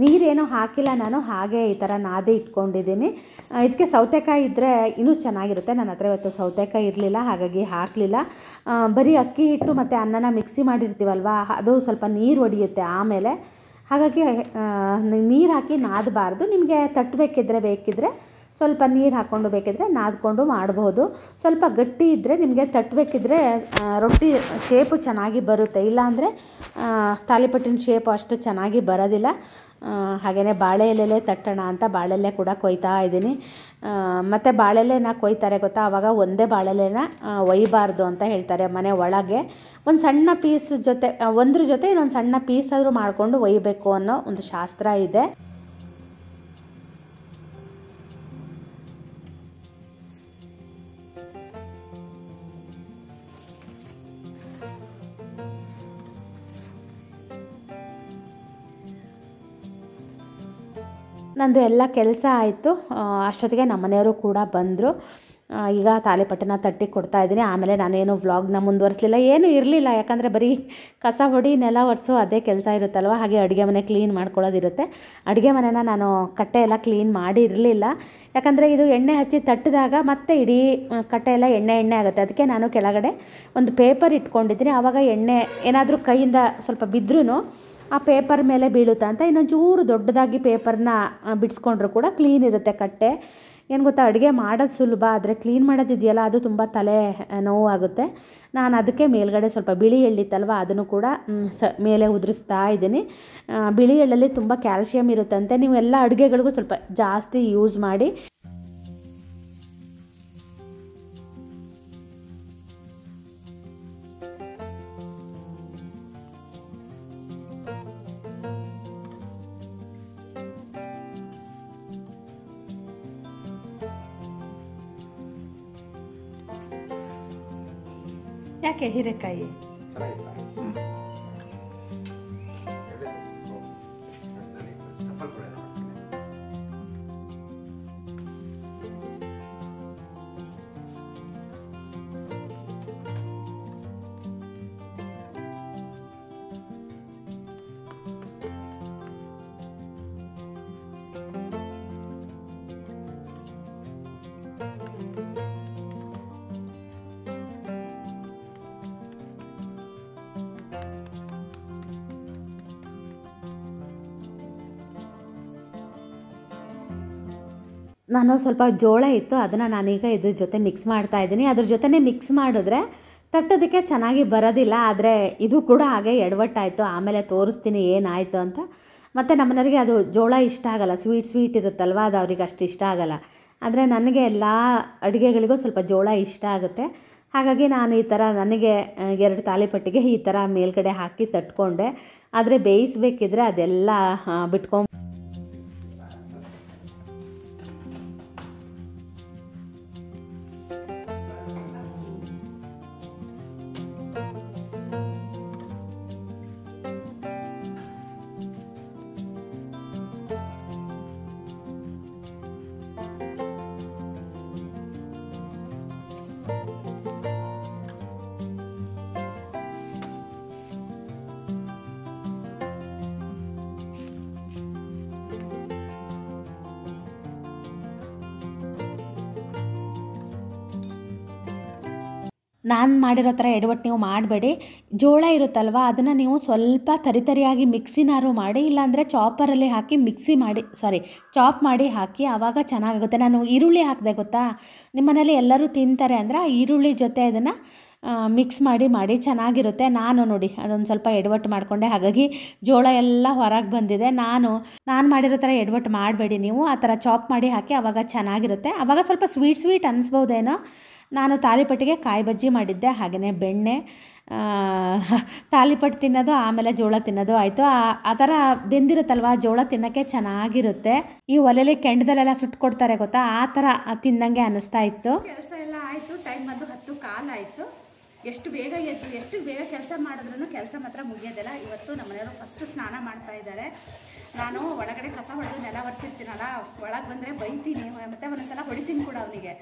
ನೀರೇನೂ ಹಾಕಿಲ್ಲ ನಾನು, ಹಾಗೆ ಈ ಥರ ನಾದಿ ಇಟ್ಕೊಂಡಿದ್ದೀನಿ. ಇದಕ್ಕೆ ಸೌತೆಕಾಯಿ ಇದ್ದರೆ ಇನ್ನೂ ಚೆನ್ನಾಗಿರುತ್ತೆ. ನನ್ನ ಹತ್ರ ಇವತ್ತು ಸೌತೆಕಾಯಿ ಇರಲಿಲ್ಲ, ಹಾಗಾಗಿ ಹಾಕಲಿಲ್ಲ. ಬರೀ ಅಕ್ಕಿ ಹಿಟ್ಟು ಮತ್ತು ಅನ್ನನ ಮಿಕ್ಸಿ ಮಾಡಿರ್ತೀವಲ್ವ, ಅದು ಸ್ವಲ್ಪ ನೀರು ಒಡೆಯುತ್ತೆ ಆಮೇಲೆ. ಹಾಗಾಗಿ ನೀರು ಹಾಕಿ ನಾದಬಾರ್ದು. ನಿಮಗೆ ಬೇಕಿದ್ದರೆ ಸ್ವಲ್ಪ ನೀರು ಹಾಕ್ಕೊಂಡು ಬೇಕಿದ್ದರೆ ನಾದ್ಕೊಂಡು ಮಾಡ್ಬೋದು. ಸ್ವಲ್ಪ ಗಟ್ಟಿ ಇದ್ದರೆ ನಿಮಗೆ ತಟ್ಟಬೇಕಿದ್ರೆ ರೊಟ್ಟಿ ಶೇಪು ಚೆನ್ನಾಗಿ ಬರುತ್ತೆ. ಇಲ್ಲಾಂದರೆ ತಾಲಿಪಟ್ಟಿನ ಶೇಪು ಅಷ್ಟು ಚೆನ್ನಾಗಿ ಬರೋದಿಲ್ಲ. ಹಾಗೆಯೇ ಬಾಳೆ ಎಲೆಲೇ ತಟ್ಟೋಣ ಅಂತ ಬಾಳೆ ಎಲೆ ಕೂಡ ಕೊಯ್ತಾ ಇದ್ದೀನಿ. ಮತ್ತು ಬಾಳೆ ಎಲೆನ ಕೊಯ್ತಾರೆ ಗೊತ್ತಾ, ಆವಾಗ ಒಂದೇ ಬಾಳೆ ಎಲೆನ ಒಯ್ಯಬಾರ್ದು ಅಂತ ಹೇಳ್ತಾರೆ. ಮನೆ ಒಳಗೆ ಒಂದು ಸಣ್ಣ ಪೀಸ್ ಜೊತೆ ಒಂದ್ರ ಜೊತೆ ಇನ್ನೊಂದು ಸಣ್ಣ ಪೀಸ್ ಆದರೂ ಮಾಡಿಕೊಂಡು ಒಯ್ಯಬೇಕು ಅನ್ನೋ ಒಂದು ಶಾಸ್ತ್ರ ಇದೆ. ನಂದು ಎಲ್ಲ ಕೆಲಸ ಆಯಿತು. ಅಷ್ಟೊತ್ತಿಗೆ ನಮ್ಮ ಮನೆಯವರು ಕೂಡ ಬಂದರು. ಈಗ ತಾಲಿಪಟ್ಟನ ತಟ್ಟಿ ಕೊಡ್ತಾಯಿದ್ದೀನಿ. ಆಮೇಲೆ ನಾನೇನು ವ್ಲಾಗ್ನ ಮುಂದುವರಿಸಲಿಲ್ಲ, ಏನೂ ಇರಲಿಲ್ಲ. ಯಾಕಂದರೆ ಬರೀ ಕಸ ಹೊಡಿ ನೆಲ ಒರೆಸು ಅದೇ ಕೆಲಸ ಇರುತ್ತಲ್ವ. ಹಾಗೆ ಅಡುಗೆ ಮನೆ ಕ್ಲೀನ್ ಮಾಡ್ಕೊಳ್ಳೋದಿರುತ್ತೆ. ಅಡುಗೆ ಮನೆನ ನಾನು ಕಟ್ಟೆ ಎಲ್ಲ ಕ್ಲೀನ್ ಮಾಡಿರಲಿಲ್ಲ. ಯಾಕಂದರೆ ಇದು ಎಣ್ಣೆ ಹಚ್ಚಿ ತಟ್ಟಿದಾಗ ಮತ್ತೆ ಇಡೀ ಕಟ್ಟೆ ಎಲ್ಲ ಎಣ್ಣೆ ಆಗುತ್ತೆ. ಅದಕ್ಕೆ ನಾನು ಕೆಳಗಡೆ ಒಂದು ಪೇಪರ್ ಇಟ್ಕೊಂಡಿದ್ದೀನಿ. ಆವಾಗ ಎಣ್ಣೆ ಏನಾದರೂ ಕೈಯಿಂದ ಸ್ವಲ್ಪ ಬಿದ್ದರೂ ಆ ಪೇಪರ್ ಮೇಲೆ ಬೀಳುತ್ತಾ ಅಂತ ಇನ್ನೊಂದು ಚೂರು ದೊಡ್ಡದಾಗಿ ಪೇಪರ್ನ ಬಿಡಿಸ್ಕೊಂಡ್ರೂ ಕೂಡ ಕ್ಲೀನ್ ಇರುತ್ತೆ ಕಟ್ಟೆ. ಏನು ಗೊತ್ತಾ, ಅಡುಗೆ ಮಾಡೋದು ಸುಲಭ, ಆದರೆ ಕ್ಲೀನ್ ಮಾಡೋದಿದೆಯಲ್ಲ ಅದು ತುಂಬ ತಲೆ ನೋವಾಗುತ್ತೆ. ನಾನು ಅದಕ್ಕೆ ಮೇಲ್ಗಡೆ ಸ್ವಲ್ಪ ಬಿಳಿ ಎಳ್ಳಿತ್ತಲ್ವ ಅದನ್ನು ಕೂಡ ಮೇಲೆ ಉದುರಿಸ್ತಾ ಇದ್ದೀನಿ. ಬಿಳಿ ಎಳ್ಳಲ್ಲಿ ತುಂಬ ಕ್ಯಾಲ್ಶಿಯಮ್ ಇರುತ್ತಂತೆ. ನೀವು ಎಲ್ಲ ಅಡುಗೆಗಳಿಗೂ ಸ್ವಲ್ಪ ಜಾಸ್ತಿ ಯೂಸ್ ಮಾಡಿ. ಯಾಕೆ ಹೀರೆಕಾಯಿ? ನಾನು ಸ್ವಲ್ಪ ಜೋಳ ಇತ್ತು, ಅದನ್ನು ನಾನೀಗ ಇದ್ರ ಜೊತೆ ಮಿಕ್ಸ್ ಮಾಡ್ತಾ ಇದ್ದೀನಿ. ಅದ್ರ ಜೊತೆನೇ ಮಿಕ್ಸ್ ಮಾಡಿದ್ರೆ ತಟ್ಟೋದಕ್ಕೆ ಚೆನ್ನಾಗಿ ಬರೋದಿಲ್ಲ. ಆದರೆ ಇದು ಕೂಡ ಹಾಗೆ ಎಡವಟ್ಟಾಯಿತು. ಆಮೇಲೆ ತೋರಿಸ್ತೀನಿ ಏನಾಯಿತು ಅಂತ. ಮತ್ತು ನಮ್ಮನೆಯವರಿಗೆ ಅದು ಜೋಳ ಇಷ್ಟ ಆಗಲ್ಲ, ಸ್ವೀಟ್ ಇರುತ್ತಲ್ವ, ಅದು ಅವ್ರಿಗೆ ಅಷ್ಟು ಇಷ್ಟ ಆಗಲ್ಲ. ಆದರೆ ನನಗೆ ಎಲ್ಲ ಅಡುಗೆಗಳಿಗೂ ಸ್ವಲ್ಪ ಜೋಳ ಇಷ್ಟ ಆಗುತ್ತೆ. ಹಾಗಾಗಿ ನಾನು ಈ ಥರ ನನಗೆ 2 ತಾಲಿಪಟ್ಟಿಗೆ ಈ ಥರ ಮೇಲ್ಗಡೆ ಹಾಕಿ ತಟ್ಕೊಂಡೆ. ಆದರೆ ಬೇಯಿಸಬೇಕಿದ್ರೆ ಅದೆಲ್ಲ ಬಿಟ್ಕೊಂಡು ನಾನು ಮಾಡಿರೋ ಥರ ಎಡವಟ್ಟು ನೀವು ಮಾಡಬೇಡಿ. ಜೋಳ ಇರುತ್ತಲ್ವ, ಅದನ್ನು ನೀವು ಸ್ವಲ್ಪ ತರಿಯಾಗಿ ಮಿಕ್ಸಿನಾರು ಮಾಡಿ, ಇಲ್ಲಾಂದರೆ ಚಾಪರಲ್ಲಿ ಹಾಕಿ ಚಾಪ್ ಮಾಡಿ ಹಾಕಿ, ಆವಾಗ ಚೆನ್ನಾಗಾಗುತ್ತೆ. ನಾನು ಈರುಳ್ಳಿ ಹಾಕಿದೆ ಗೊತ್ತಾ, ನಿಮ್ಮ ಮನೇಲಿ ಎಲ್ಲರೂ ತಿಂತಾರೆ ಅಂದರೆ ಆ ಈರುಳ್ಳಿ ಜೊತೆ ಅದನ್ನು ಮಿಕ್ಸ್ ಮಾಡಿ ಚೆನ್ನಾಗಿರುತ್ತೆ. ನಾನು ನೋಡಿ ಅದೊಂದು ಸ್ವಲ್ಪ ಎಡವಟ್ಟು ಮಾಡಿಕೊಂಡೆ, ಹಾಗಾಗಿ ಜೋಳ ಎಲ್ಲ ಹೊರಗೆ ಬಂದಿದೆ. ನಾನು ಮಾಡಿರೋ ಥರ ಎಡವಟ್ಟು ಮಾಡಬೇಡಿ ನೀವು. ಆ ಥರ ಚಾಪ್ ಮಾಡಿ ಹಾಕಿ, ಆವಾಗ ಚೆನ್ನಾಗಿರುತ್ತೆ. ಆವಾಗ ಸ್ವಲ್ಪ ಸ್ವೀಟ್ ಅನ್ನಿಸ್ಬೋದೇನೋ. ನಾನು ತಾಲಿಪಟ್ಟಿಗೆ ಕಾಯಿ ಬಜ್ಜಿ ಮಾಡಿದ್ದೆ, ಹಾಗೆಯೇ ಬೆಣ್ಣೆ. ತಾಲಿಪಟ್ಟು ತಿನ್ನೋದು ಆಮೇಲೆ ಜೋಳ ತಿನ್ನೋದು ಆಯಿತು. ಆ ಥರ ಬೆಂದಿರುತ್ತಲ್ವ, ಜೋಳ ತಿನ್ನೋಕ್ಕೆ ಚೆನ್ನಾಗಿರುತ್ತೆ. ಈ ಒಲೆಯಲ್ಲಿ ಕೆಂಡದಲ್ಲೆಲ್ಲ ಸುಟ್ಕೊಡ್ತಾರೆ ಗೊತ್ತಾ, ಆ ಥರ ತಿಂದಂಗೆ ಅನ್ನಿಸ್ತಾ ಇತ್ತು. ಕೆಲಸ ಎಲ್ಲ ಆಯಿತು. ಟೈಮ್ ಬಂದು 10:15 ಆಯಿತು. ಎಷ್ಟು ಬೇಗ ಕೆಲಸ ಮಾಡಿದ್ರೂ ಕೆಲಸ ಮಾತ್ರ ಮುಗಿಯೋದಿಲ್ಲ. ಇವತ್ತು ನಮ್ಮ ಮನೆಯವರು ಫಸ್ಟ್ ಸ್ನಾನ ಮಾಡ್ತಾ ಇದ್ದಾರೆ. ನಾನು ಒಳಗಡೆ ಕಸ ಹೊಡೆದು ನೆಲ ಒರೆಸಿರ್ತೀನಲ್ಲ, ಒಳಗೆ ಬಂದರೆ ಬೈತೀನಿ, ಮತ್ತು ಒಂದೊಂದ್ಸಲ ಹೊಡಿತೀನಿ ಕೂಡ ಅವನಿಗೆ.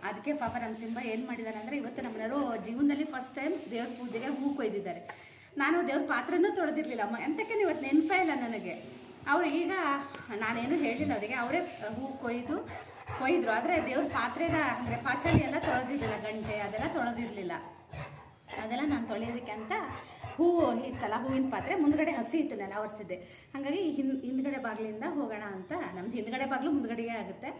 ಅದಕ್ಕೆ ಪಾಪ ನಮ್ಮ ಸಿಂಬ ಏನು ಮಾಡಿದ್ದಾರೆ ಅಂದರೆ, ಇವತ್ತು ನಮ್ಮ ಮನೆಯವರು ಜೀವನದಲ್ಲಿ ಫಸ್ಟ್ ಟೈಮ್ ದೇವ್ರ ಪೂಜೆಗೆ ಹೂ ಕೊಯ್ದಿದ್ದಾರೆ. ನಾನು ದೇವ್ರ ಪಾತ್ರನೂ ತೊಳೆದಿರಲಿಲ್ಲ. ಎಂತಕ್ಕೆ ಇವತ್ತು ನೆನಪೇ ಇಲ್ಲ ನನಗೆ. ಅವರು ಈಗ ನಾನೇನು ಹೇಳಿಲ್ಲ ಅವರಿಗೆ, ಅವರೇ ಹೂ ಕೊಯ್ದರು. ಆದರೆ ದೇವ್ರ ಪಾತ್ರೆನ ಅಂದರೆ ಪಾಚಲಿ ಎಲ್ಲ ತೊಳೆದಿರಲಿಲ್ಲ, ಗಂಟೆ ಅದೆಲ್ಲ ತೊಳೆದಿರಲಿಲ್ಲ. ಅದೆಲ್ಲ ನಾನು ತೊಳೆಯೋದಕ್ಕೆ ಅಂತ ಹೂವು ಇತ್ತಲ್ಲ, ಹೂವಿನ ಪಾತ್ರೆ ಮುಂದ್ಗಡೆ ಹಸಿ ಇತ್ತು, ನೆಲ ಒರೆಸಿದ್ದೆ. ಹಾಗಾಗಿ ಹಿಂದ್ಗಡೆ ಬಾಗಿಲಿಂದ ಹೋಗೋಣ ಅಂತ. ನಮ್ದು ಹಿಂದ್ಗಡೆ ಬಾಗಿಲು ಮುಂದ್ಗಡೆಗೆ ಆಗುತ್ತೆ.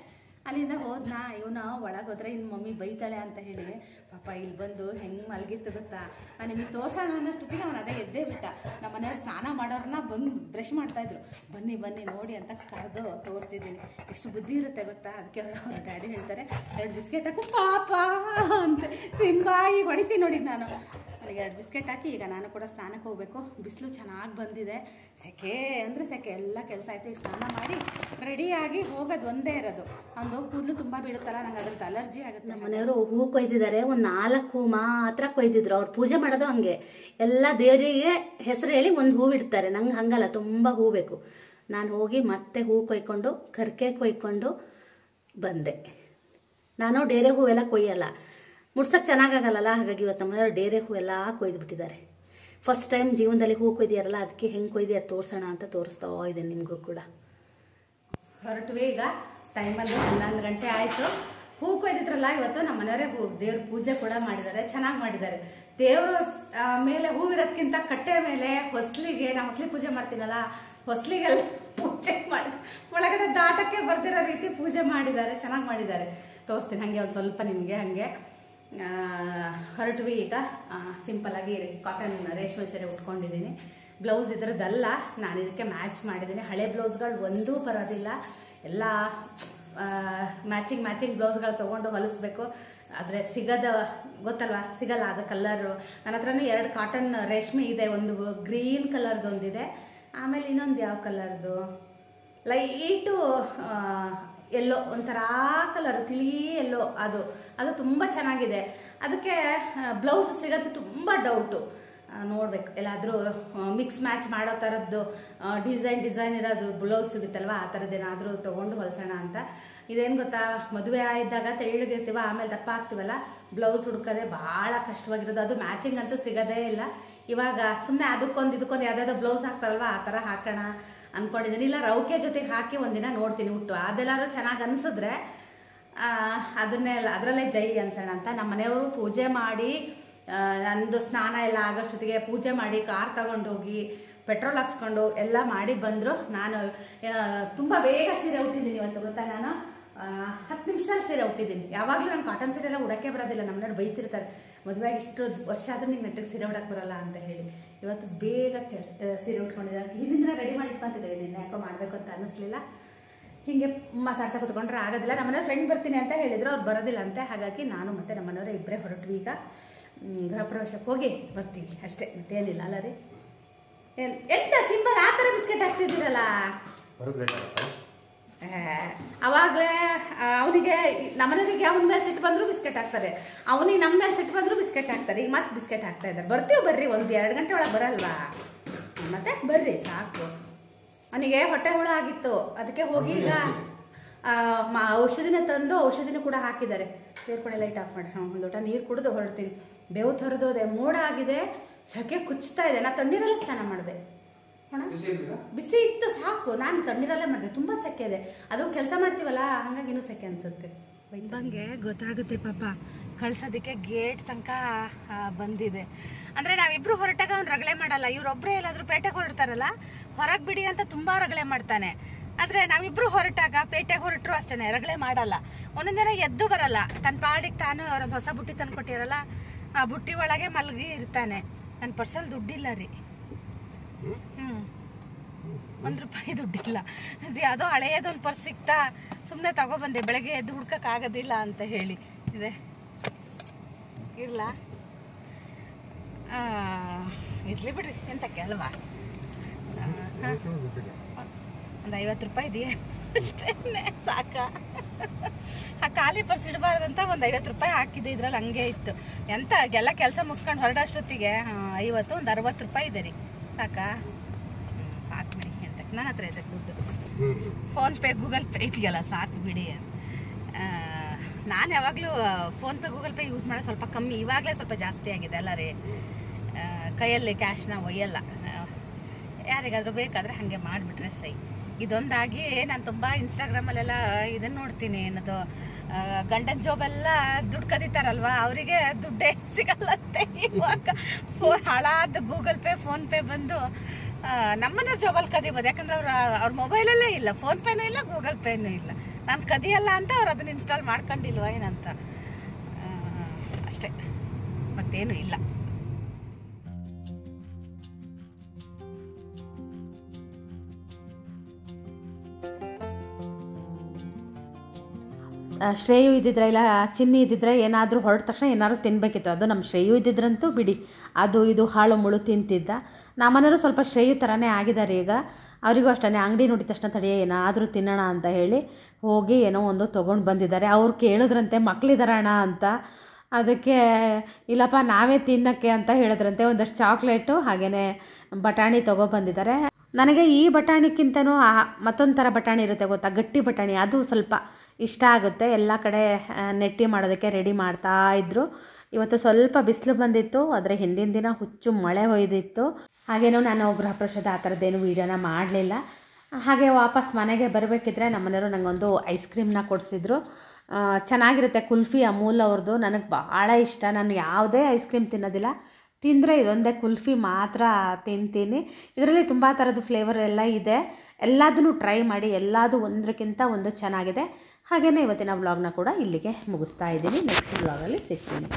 ಅಲ್ಲಿಂದ ಹೋದ್ನಾ, ಇವನು ಒಳಗೆ ಹೋದ್ರೆ ಇನ್ನು ಮಮ್ಮಿ ಬೈತಾಳೆ ಅಂತ ಹೇಳಿ ಪಾಪ ಇಲ್ಲಿ ಬಂದು ಹೆಂಗೆ ಮಲಗಿತ್ತು ಗೊತ್ತಾ. ನಾನು ನಿಮಗೆ ತೋರ್ಸೋಣ ಅನ್ನೋಷ್ಟೊತ್ತಿಗೆ ಅವನು ಅದೇ ಎದ್ದೇ ಬಿಟ್ಟ. ನಮ್ಮ ಮನೆಯವ್ರು ಸ್ನಾನ ಮಾಡೋರನ್ನ ಬಂದು ಬ್ರಷ್ ಮಾಡ್ತಾಯಿದ್ರು. ಬನ್ನಿ ನೋಡಿ ಅಂತ ಕರೆದು ತೋರಿಸಿದ್ದೀನಿ. ಎಷ್ಟು ಬುದ್ಧಿ ಇರುತ್ತೆ ಗೊತ್ತಾ. ಅದಕ್ಕೆ ಅವ್ರ ಡ್ಯಾಡಿ ಹೇಳ್ತಾರೆ, 2 ಬಿಸ್ಕೆಟ್ ಹಾಕು ಪಾಪ ಅಂತ. ಸಿಂಬಾ ಈಗ ಹೊಡಿತೀನಿ ನೋಡಿ ನಾನು. ಅವರಿಗೆ 2 ಬಿಸ್ಕೆಟ್ ಹಾಕಿ ಈಗ ನಾನು ಕೂಡ ಸ್ನಾನಕ್ಕೆ ಹೋಗಬೇಕು. ಬಿಸಿಲು ಚೆನ್ನಾಗಿ ಬಂದಿದೆ, ಸೆಕೆ ಅಂದರೆ ಸೆಕೆ. ಎಲ್ಲ ಕೆಲಸ ಆಯಿತು. ಈಗ ಸ್ನಾನ ಮಾಡಿ ರೆಡಿಯಾಗಿ ಹೋಗೋದು ಒಂದೇ ಇರೋದು. ಒಂದು ಕೂದಲು ತುಂಬ ಬೀಳುತ್ತಲ್ಲ, ನಂಗೆ ಅದ್ರದ್ದು ಅಲರ್ಜಿ ಆಗುತ್ತೆ. ನಮ್ಮ ಮನೆಯವರು ಹೂ ಕೊಯ್ದಿದ್ದಾರೆ. ಒಂದು 4 ಹೂ ಮಾತ್ರ ಕೊಯ್ದಿದ್ರು. ಅವ್ರು ಪೂಜೆ ಮಾಡೋದು ಹಂಗೆ, ಎಲ್ಲ ದೇವರಿಗೆ ಹೆಸರು ಹೇಳಿ ಒಂದು ಹೂ ಇಡ್ತಾರೆ. ನಂಗೆ ಹಂಗಲ್ಲ, ತುಂಬ ಹೂ ಬೇಕು. ನಾನು ಹೋಗಿ ಮತ್ತೆ ಹೂ ಕೊಯ್ಕೊಂಡು ಕರ್ಕೆ ಕೊಯ್ಕೊಂಡು ಬಂದೆ. ನಾನು ಡೇರೆ ಹೂವೆಲ್ಲ ಕೊಯ್ಯಲ್ಲ, ಮುಡ್ಸಕ್ಕೆ ಚೆನ್ನಾಗಾಗಲ್ಲ. ಹಾಗಾಗಿ ಇವತ್ತು ನಮ್ಮ ಮನೆಯವರು ಡೇರೆ ಹೂವೆಲ್ಲ ಕೊಯ್ದುಬಿಟ್ಟಿದ್ದಾರೆ. ಫಸ್ಟ್ ಟೈಮ್ ಜೀವನದಲ್ಲಿ ಹೂ ಕೊಯ್ದಿಯಾರಲ್ಲ, ಅದಕ್ಕೆ ಹೆಂಗೆ ಕೊಯ್ದಿಯಾರ ತೋರಿಸೋಣ ಅಂತ ತೋರಿಸ್ತಾ ಇದ್ದೇನೆ ನಿಮಗೂ ಕೂಡ. ಹೊರಟ್ವಿ. ಈಗ ಟೈಮಲ್ಲಿ 11 ಗಂಟೆ ಆಯಿತು. ಹೂ ಕೊಯ್ದಿದ್ರಲ್ಲ ಇವತ್ತು ನಮ್ಮ ಮನೆಯವರೇ ದೇವ್ರ ಪೂಜೆ ಕೂಡ ಮಾಡಿದ್ದಾರೆ, ಚೆನ್ನಾಗಿ ಮಾಡಿದ್ದಾರೆ. ದೇವ್ರ ಮೇಲೆ ಹೂವಿರೋದಕ್ಕಿಂತ ಕಟ್ಟೆ ಮೇಲೆ ಹೊಸ್ಲಿಗೆ, ನಾವು ಹೊಸ್ಲಿ ಪೂಜೆ ಮಾಡ್ತೀನಲ್ಲ, ಹೊಸ್ಲಿಗೆಲ್ಲ ಪೂಜೆ ಮಾಡಿ ಒಳಗಡೆ ದಾಟಕ್ಕೆ ಬರ್ತಿರೋ ರೀತಿ ಪೂಜೆ ಮಾಡಿದ್ದಾರೆ, ಚೆನ್ನಾಗಿ ಮಾಡಿದ್ದಾರೆ. ತೋರಿಸ್ತೀನಿ ಹಾಗೆ ಒಂದು ಸ್ವಲ್ಪ ನಿಮಗೆ. ಹಾಗೆ ಹೊರಟ್ವಿ. ಈಗ ಸಿಂಪಲ್ಲಾಗಿ ಕಾಟನ್ ರೇಷ್ಮೆ ಸೀರೆ ಉಟ್ಕೊಂಡಿದ್ದೀನಿ. ಬ್ಲೌಸ್ ಇದರದ್ದಲ್ಲ, ನಾನು ಇದಕ್ಕೆ ಮ್ಯಾಚ್ ಮಾಡಿದ್ದೀನಿ. ಹಳೆ ಬ್ಲೌಸ್ಗಳು ಒಂದೂ ಬರೋದಿಲ್ಲ, ಎಲ್ಲ ಮ್ಯಾಚಿಂಗ್ ಬ್ಲೌಸ್ಗಳು ತೊಗೊಂಡು ಹೊಲಿಸ್ಬೇಕು. ಆದರೆ ಗೊತ್ತಲ್ವಾ, ಸಿಗಲ್ಲ ಅದು ಕಲರು. ನನ್ನ ಹತ್ರನೂ 2 ಕಾಟನ್ ರೇಷ್ಮೆ ಇದೆ. ಒಂದು ಗ್ರೀನ್ ಕಲರ್ದು ಒಂದಿದೆ, ಆಮೇಲೆ ಇನ್ನೊಂದು ಯಾವ ಕಲರ್ದು ಲೈಟು ಎಲ್ಲೋ ಒಂಥರ ಕಲರ್ ತಿಳಿ ಎಲ್ಲೋ ಅದು ತುಂಬ ಚೆನ್ನಾಗಿದೆ. ಅದಕ್ಕೆ ಬ್ಲೌಸ್ ಸಿಗೋದು ತುಂಬ ಡೌಟು. ನೋಡ್ಬೇಕು, ಎಲ್ಲಾದರೂ ಮಿಕ್ಸ್ ಮ್ಯಾಚ್ ಮಾಡೋ ಥರದ್ದು ಡಿಸೈನ್ ಇರೋದು ಬ್ಲೌಸ್ ಸಿಗುತ್ತಲ್ವ, ಆ ಥರದ್ದೇನಾದರೂ ತೊಗೊಂಡು ಹೊಲಿಸೋಣ ಅಂತ. ಇದೇನು ಗೊತ್ತಾ, ಮದುವೆ ಇದ್ದಾಗ ತೆಳ್ಳಗಿರ್ತೀವ, ಆಮೇಲೆ ದಪ್ಪ ಆಗ್ತೀವಲ್ಲ, ಬ್ಲೌಸ್ ಹುಡ್ಕೋದೆ ಭಾಳ ಕಷ್ಟವಾಗಿರೋದು. ಅದು ಮ್ಯಾಚಿಂಗ್ ಅಂತೂ ಸಿಗೋದೇ ಇಲ್ಲ. ಇವಾಗ ಸುಮ್ಮನೆ ಇದಕ್ಕೊಂದು ಯಾವುದಾದ್ರು ಬ್ಲೌಸ್ ಹಾಕ್ತಾರಲ್ವ, ಆ ಥರ ಹಾಕೋಣ ಅಂದ್ಕೊಂಡಿದ್ದೀನಿ. ಇಲ್ಲ ರೌಕೆ ಜೊತೆಗೆ ಹಾಕಿ ಒಂದಿನ ನೋಡ್ತೀನಿ ಹುಟ್ಟು. ಅದೆಲ್ಲರೂ ಚೆನ್ನಾಗಿ ಅನಿಸಿದ್ರೆ ಅದರಲ್ಲೇ ಜೈ ಅನ್ಸೋಣ ಅಂತ. ನಮ್ಮ ಮನೆಯವರು ಪೂಜೆ ಮಾಡಿ, ನಂದು ಸ್ನಾನ ಎಲ್ಲ ಆಗೋಷ್ಟೊತ್ತಿಗೆ ಪೂಜೆ ಮಾಡಿ, ಕಾರ್ ತಗೊಂಡೋಗಿ ಪೆಟ್ರೋಲ್ ಹಾಕ್ಸ್ಕೊಂಡು ಎಲ್ಲ ಮಾಡಿ ಬಂದರು. ನಾನು ತುಂಬ ಬೇಗ ಸೀರೆ ಉಟ್ಟಿದ್ದೀನಿ ಇವತ್ತು. ಗೊತ್ತಾ, ನಾನು 10 ನಿಮಿಷದಲ್ಲಿ ಸೀರೆ ಉಟ್ಟಿದ್ದೀನಿ. ಯಾವಾಗಲೂ ನಾನು ಕಾಟನ್ ಸೀರೆ ಎಲ್ಲ ಉಡೋಕ್ಕೆ ಬರೋದಿಲ್ಲ. ನಮ್ಮನೆಯವ್ರು ಬೈತಿರ್ತಾರೆ, ಮದುವೆಗೆ ಇಷ್ಟು ವರ್ಷ ಆದರೂ ನಿಂಗೆ ನೆಟ್ಟಿಗೆ ಸೀರೆ ಉಡೋಕ್ಕೆ ಬರೋಲ್ಲ ಅಂತ ಹೇಳಿ. ಇವತ್ತು ಬೇಗ ಸೀರೆ ಉಟ್ಕೊಂಡಿದ್ದಾರೆ. ಹಿಂದಿನ ರೆಡಿ ಮಾಡಿ ಇಟ್ಕೊಂತಿದ್ದೇವೆ, ನಿನ್ನೆ ಯಾಕೋ ಮಾಡಬೇಕು ಅಂತ ಅನ್ನಿಸ್ಲಿಲ್ಲ. ಹೀಗೆ ಮಾತಾಡ್ತಾ ಕೂತ್ಕೊಂಡ್ರೆ ಆಗೋದಿಲ್ಲ. ನಮ್ಮನೆಯವ್ರು ಫ್ರೆಂಡ್ ಬರ್ತೀನಿ ಅಂತ ಹೇಳಿದ್ರು, ಅವ್ರು ಬರೋದಿಲ್ಲ ಅಂತೆ. ಹಾಗಾಗಿ ನಾನು ಮತ್ತು ನಮ್ಮನೆಯವರು ಇಬ್ಬರೇ ಹೊರಟ್ವಿ. ಈಗ ಗೃಹ ಪ್ರವೇಶಕ್ಕೆ ಹೋಗಿ ಬರ್ತೀವಿ ಅಷ್ಟೇ, ಮತ್ತೇನಿಲ್ಲ ಅಲ್ಲ ರೀ. ಎಂತ ಸಿಂಪಲ್ ಆ ಥರ ಬಿಸ್ಕೆಟ್ ಹಾಕ್ತಿದ್ದೀರಲ್ಲ. ಅವಾಗಲೇ ಅವನಿಗೆ ನಮ್ಮನೆಯವರಿಗೆ ಅವನ ಮೇಲೆ ಸಿಟ್ಟು ಬಂದರೂ ಬಿಸ್ಕೆಟ್ ಹಾಕ್ತಾರೆ, ಅವನಿಗೆ ನಮ್ಮ ಮೇಲೆ ಸಿಟ್ಟು ಬಂದರೂ ಬಿಸ್ಕೆಟ್ ಹಾಕ್ತಾರೆ. ಈಗ ಮತ್ತೆ ಬಿಸ್ಕೆಟ್ ಹಾಕ್ತಾ ಇದ್ದಾರೆ. ಬರ್ತೀವಿ ಬರ್ರಿ, 1-2 ಗಂಟೆ ಒಳಗೆ ಬರಲ್ವಾ? ಮತ್ತೆ ಬರ್ರಿ ಸಾಕು. ಅವನಿಗೆ ಹೊಟ್ಟೆ ಹುಳ ಆಗಿತ್ತು, ಅದಕ್ಕೆ ಹೋಗಿ ಈಗ ಔಷಧಿನ ತಂದು ಔಷಧಿನೂ ಕೂಡ ಹಾಕಿದ್ದಾರೆ. ಸೇರ್ಕೊಂಡೆ ಲೈಟ್ ಆಫ್ ಮಾಡಿ. ಒಂದು ಲೋಟ ನೀರು ಕುಡಿದು ಹೊರಡ್ತೀನಿ. ಬೇವು ತೊರೆದೋದೆ, ಮೋಡ ಆಗಿದೆ, ಸೆಕೆ ಕುಚ್ತಾ ಇದೆ. ನಾನು ತಣ್ಣೀರಲ್ಲೇ ಸ್ನಾನ ಮಾಡಿದೆ. ಬಿಸಿ ಇತ್ತು ಸಾಕು, ನಾನು ತಣ್ಣೀರಲ್ಲೇ ಮಾಡಿದೆ. ತುಂಬ ಸೆಕೆ ಇದೆ, ಅದು ಕೆಲಸ ಮಾಡ್ತೀವಲ್ಲ, ಹಾಗಾಗಿ ಇನ್ನೂ ಸೆಕೆ ಅನ್ಸುತ್ತೆ. ಬಂಗೆ ಗೊತ್ತಾಗುತ್ತೆ ಪಾಪ, ಕಳ್ಸೋದಕ್ಕೆ ಗೇಟ್ ತನಕ ಬಂದಿದೆ. ಅಂದರೆ ನಾವಿಬ್ರು ಹೊರಟಾಗ ಅವ್ನು ರಗಳೆ ಮಾಡಲ್ಲ. ಇವ್ರೊಬ್ಬರೇ ಎಲ್ಲಾದರೂ ಪೇಟೆಗೆ ಹೊರಡ್ತಾರಲ್ಲ, ಹೊರಗೆ ಬಿಡಿ ಅಂತ ತುಂಬ ರಗಳೆ ಮಾಡ್ತಾನೆ. ಆದರೆ ನಾವಿಬ್ರು ಹೊರಟಾಗ ಪೇಟೆಗೆ ಹೊರಟರು ಅಷ್ಟೇ, ರಗಳೆ ಮಾಡಲ್ಲ. ಒಂದೊಂದು ದಿನ ಎದ್ದು ಬರಲ್ಲ, ತನ್ನ ಪಾಡಿಗೆ ತಾನು ಅವ್ರೊಂದು ಹೊಸ ಬುಟ್ಟಿ ತಂದು ಕೊಟ್ಟಿರಲ್ಲ, ಆ ಬುಟ್ಟಿ ಒಳಗೆ ಮಲಗಿ ಇರ್ತಾನೆ. ನನ್ನ ಪರ್ಸಲ್ಲಿ ದುಡ್ಡಿಲ್ಲ ರೀ, 1 ರೂಪಾಯಿ ದುಡ್ಡಿಲ್ಲ. ಅದು ಯಾವುದೋ ಹಳೆಯದೊಂದು ಪರ್ಸ್ ಸಿಕ್ತಾ ಸುಮ್ಮನೆ ತಗೊಬಂದೆ. ಬೆಳಗ್ಗೆ ಎದ್ದು ಹುಡ್ಕೋಕ್ಕಾಗೋದಿಲ್ಲ ಅಂತ ಹೇಳಿ ಇದೆ. ಇರಲ್ಲ, ಇರಲಿ ಬಿಡ್ರಿ, ಎಂತಕ್ಕೆ ಅಲ್ವಾ. ಒಂದು 50 ರೂಪಾಯಿ ಇದೆಯೇ ಅಷ್ಟೇ, ಸಾಕ. ಆ ಖಾಲಿ ಪರ್ಸ್ ಇಡಬಾರ್ದಂತ ಒಂದು 50 ರೂಪಾಯಿ ಹಾಕಿದೆ. ಇದ್ರಲ್ಲಿ ಹಂಗೆ ಇತ್ತು. ಎಂತ ಎಲ್ಲ ಕೆಲಸ ಮುಗಿಸ್ಕೊಂಡು ಹೊರಡೋಷ್ಟೊತ್ತಿಗೆ 50, ಒಂದು 60 ರೂಪಾಯಿ ಇದೆ ರೀ. ಸಾಕಾ? ಸಾಕು ಬಿಡಿ, ಎಂತಕ್ಕೆ ನನ್ನ ಹತ್ರ ಇದೆ ದುಡ್ಡು. ಫೋನ್ಪೇ ಗೂಗಲ್ ಪೇ ಇದೆಯಲ್ಲ, ಸಾಕು ಬಿಡಿ. ನಾನು ಯಾವಾಗಲೂ ಫೋನ್ಪೇ ಗೂಗಲ್ ಪೇ ಯೂಸ್ ಮಾಡೋದು ಸ್ವಲ್ಪ ಕಮ್ಮಿ. ಇವಾಗಲೇ ಸ್ವಲ್ಪ ಜಾಸ್ತಿ ಆಗಿದೆ ಅಲ್ಲ ರೀ. ಕೈಯಲ್ಲಿ ಕ್ಯಾಶ್ನ ಒಯ್ಯಲ್ಲ. ಯಾರಿಗಾದರೂ ಬೇಕಾದರೆ ಹಾಗೆ ಮಾಡಿಬಿಟ್ರೆ ಸೈ. ಇದೊಂದಾಗಿ ನಾನು ತುಂಬ ಇನ್ಸ್ಟಾಗ್ರಾಮಲ್ಲೆಲ್ಲ ಇದನ್ನು ನೋಡ್ತೀನಿ, ಏನದು ಗಂಡನ ಜೋಬೆಲ್ಲ ದುಡ್ಡು ಕದೀತಾರಲ್ವ, ಅವರಿಗೆ ದುಡ್ಡೇ ಸಿಗಲ್ಲಂತೆ. ಇವಾಗ ಹಾಳಾದ ಗೂಗಲ್ ಪೇ ಫೋನ್ಪೇ ಬಂದು ನಮ್ಮನ್ನ ಜೋಬಲ್ಲಿ ಕದಿಬೋದು. ಯಾಕಂದ್ರೆ ಅವ್ರ ಮೊಬೈಲಲ್ಲೇ ಇಲ್ಲ, ಫೋನ್ಪೇನೂ ಇಲ್ಲ, ಗೂಗಲ್ ಪೇನೂ ಇಲ್ಲ. ನಾನು ಕದಿಯಲ್ಲ ಅಂತ ಅವ್ರು ಅದನ್ನ ಇನ್ಸ್ಟಾಲ್ ಮಾಡ್ಕೊಂಡಿಲ್ವ ಏನಂತ ಅಷ್ಟೇ, ಮತ್ತೇನು ಇಲ್ಲ. ಶ್ರೇಯು ಇದ್ದಿದ್ರೆ, ಇಲ್ಲ ಚಿನ್ನಿ ಇದ್ದಿದ್ರೆ ಏನಾದರೂ ಹೊರಟ ತಕ್ಷಣ ಏನಾದರೂ ತಿನ್ನಬೇಕಿತ್ತು. ಅದು ನಮ್ಮ ಶ್ರೇಯು ಇದ್ದಿದ್ರಂತೂ ಬಿಡಿ, ಅದು ಇದು ಹಾಳು ಮುಳು ತಿಂತಿದ್ದ. ನಮ್ಮನೆಯವರು ಸ್ವಲ್ಪ ಶ್ರೇಯು ಥರನೇ ಆಗಿದ್ದಾರೆ ಈಗ. ಅವರಿಗೂ ಅಷ್ಟೇ, ಅಂಗಡಿ ನೋಡಿದ ತಕ್ಷಣ ತಡೆಯ ಏನಾದರೂ ತಿನ್ನೋಣ ಅಂತ ಹೇಳಿ ಹೋಗಿ ಏನೋ ಒಂದು ತೊಗೊಂಡು ಬಂದಿದ್ದಾರೆ. ಅವ್ರು ಕೇಳಿದ್ರಂತೆ ಮಕ್ಕಳಿದಾರಣ ಅಂತ. ಅದಕ್ಕೆ ಇಲ್ಲಪ್ಪ ನಾವೇ ತಿನ್ನೋಕ್ಕೆ ಅಂತ ಹೇಳಿದ್ರಂತೆ. ಒಂದಷ್ಟು ಚಾಕ್ಲೇಟು ಹಾಗೆಯೇ ಬಟಾಣಿ ತೊಗೊಬಂದಿದ್ದಾರೆ. ನನಗೆ ಈ ಬಟಾಣಿಕ್ಕಿಂತನೂ ಮತ್ತೊಂದು ಥರ ಬಟಾಣಿ ಇರುತ್ತೆ ಗೊತ್ತಾ, ಗಟ್ಟಿ ಬಟಾಣಿ, ಅದು ಸ್ವಲ್ಪ ಇಷ್ಟ ಆಗುತ್ತೆ. ಎಲ್ಲ ಕಡೆ ನೆಟ್ಟಿ ಮಾಡೋದಕ್ಕೆ ರೆಡಿ ಮಾಡ್ತಾ ಇದ್ದರು. ಇವತ್ತು ಸ್ವಲ್ಪ ಬಿಸಿಲು ಬಂದಿತ್ತು, ಆದರೆ ಹಿಂದಿನ ದಿನ ಹುಚ್ಚು ಮಳೆ ಹೊಯ್ದಿತ್ತು. ಹಾಗೇನೂ ನಾನು ಗೃಹ ಪ್ರವೇಶದ ಆ ಥರದ್ದೇನು ವೀಡಿಯೋನ ಮಾಡಲಿಲ್ಲ. ಹಾಗೆ ವಾಪಸ್ ಮನೆಗೆ ಬರಬೇಕಿದ್ರೆ ನಮ್ಮನೆಯವರು ನನಗೊಂದು ಐಸ್ ಕ್ರೀಮ್ನ ಕೊಡಿಸಿದ್ರು. ಚೆನ್ನಾಗಿರುತ್ತೆ, ಕುಲ್ಫಿ ಅಮೂಲ್ ಅವ್ರದ್ದು. ನನಗೆ ಭಾಳ ಇಷ್ಟ. ನಾನು ಯಾವುದೇ ಐಸ್ ಕ್ರೀಮ್ ತಿನ್ನೋದಿಲ್ಲ, ತಿಂದರೆ ಇದೊಂದೇ ಕುಲ್ಫಿ ಮಾತ್ರ ತಿಂತೀನಿ. ಇದರಲ್ಲಿ ತುಂಬ ಥರದ್ದು ಫ್ಲೇವರ್ ಎಲ್ಲ ಇದೆ. ಎಲ್ಲದನ್ನೂ ಟ್ರೈ ಮಾಡಿ, ಎಲ್ಲದೂ ಒಂದಕ್ಕಿಂತ ಒಂದು ಚೆನ್ನಾಗಿದೆ. ಹಾಗೆಯೇ ಇವತ್ತಿನ ವ್ಲಾಗ್ನ ಕೂಡ ಇಲ್ಲಿಗೆ ಮುಗಿಸ್ತಾ ಇದ್ದೀನಿ. ನೆಕ್ಸ್ಟ್ ವ್ಲಾಗಲ್ಲಿ ಸಿಗ್ತೀನಿ.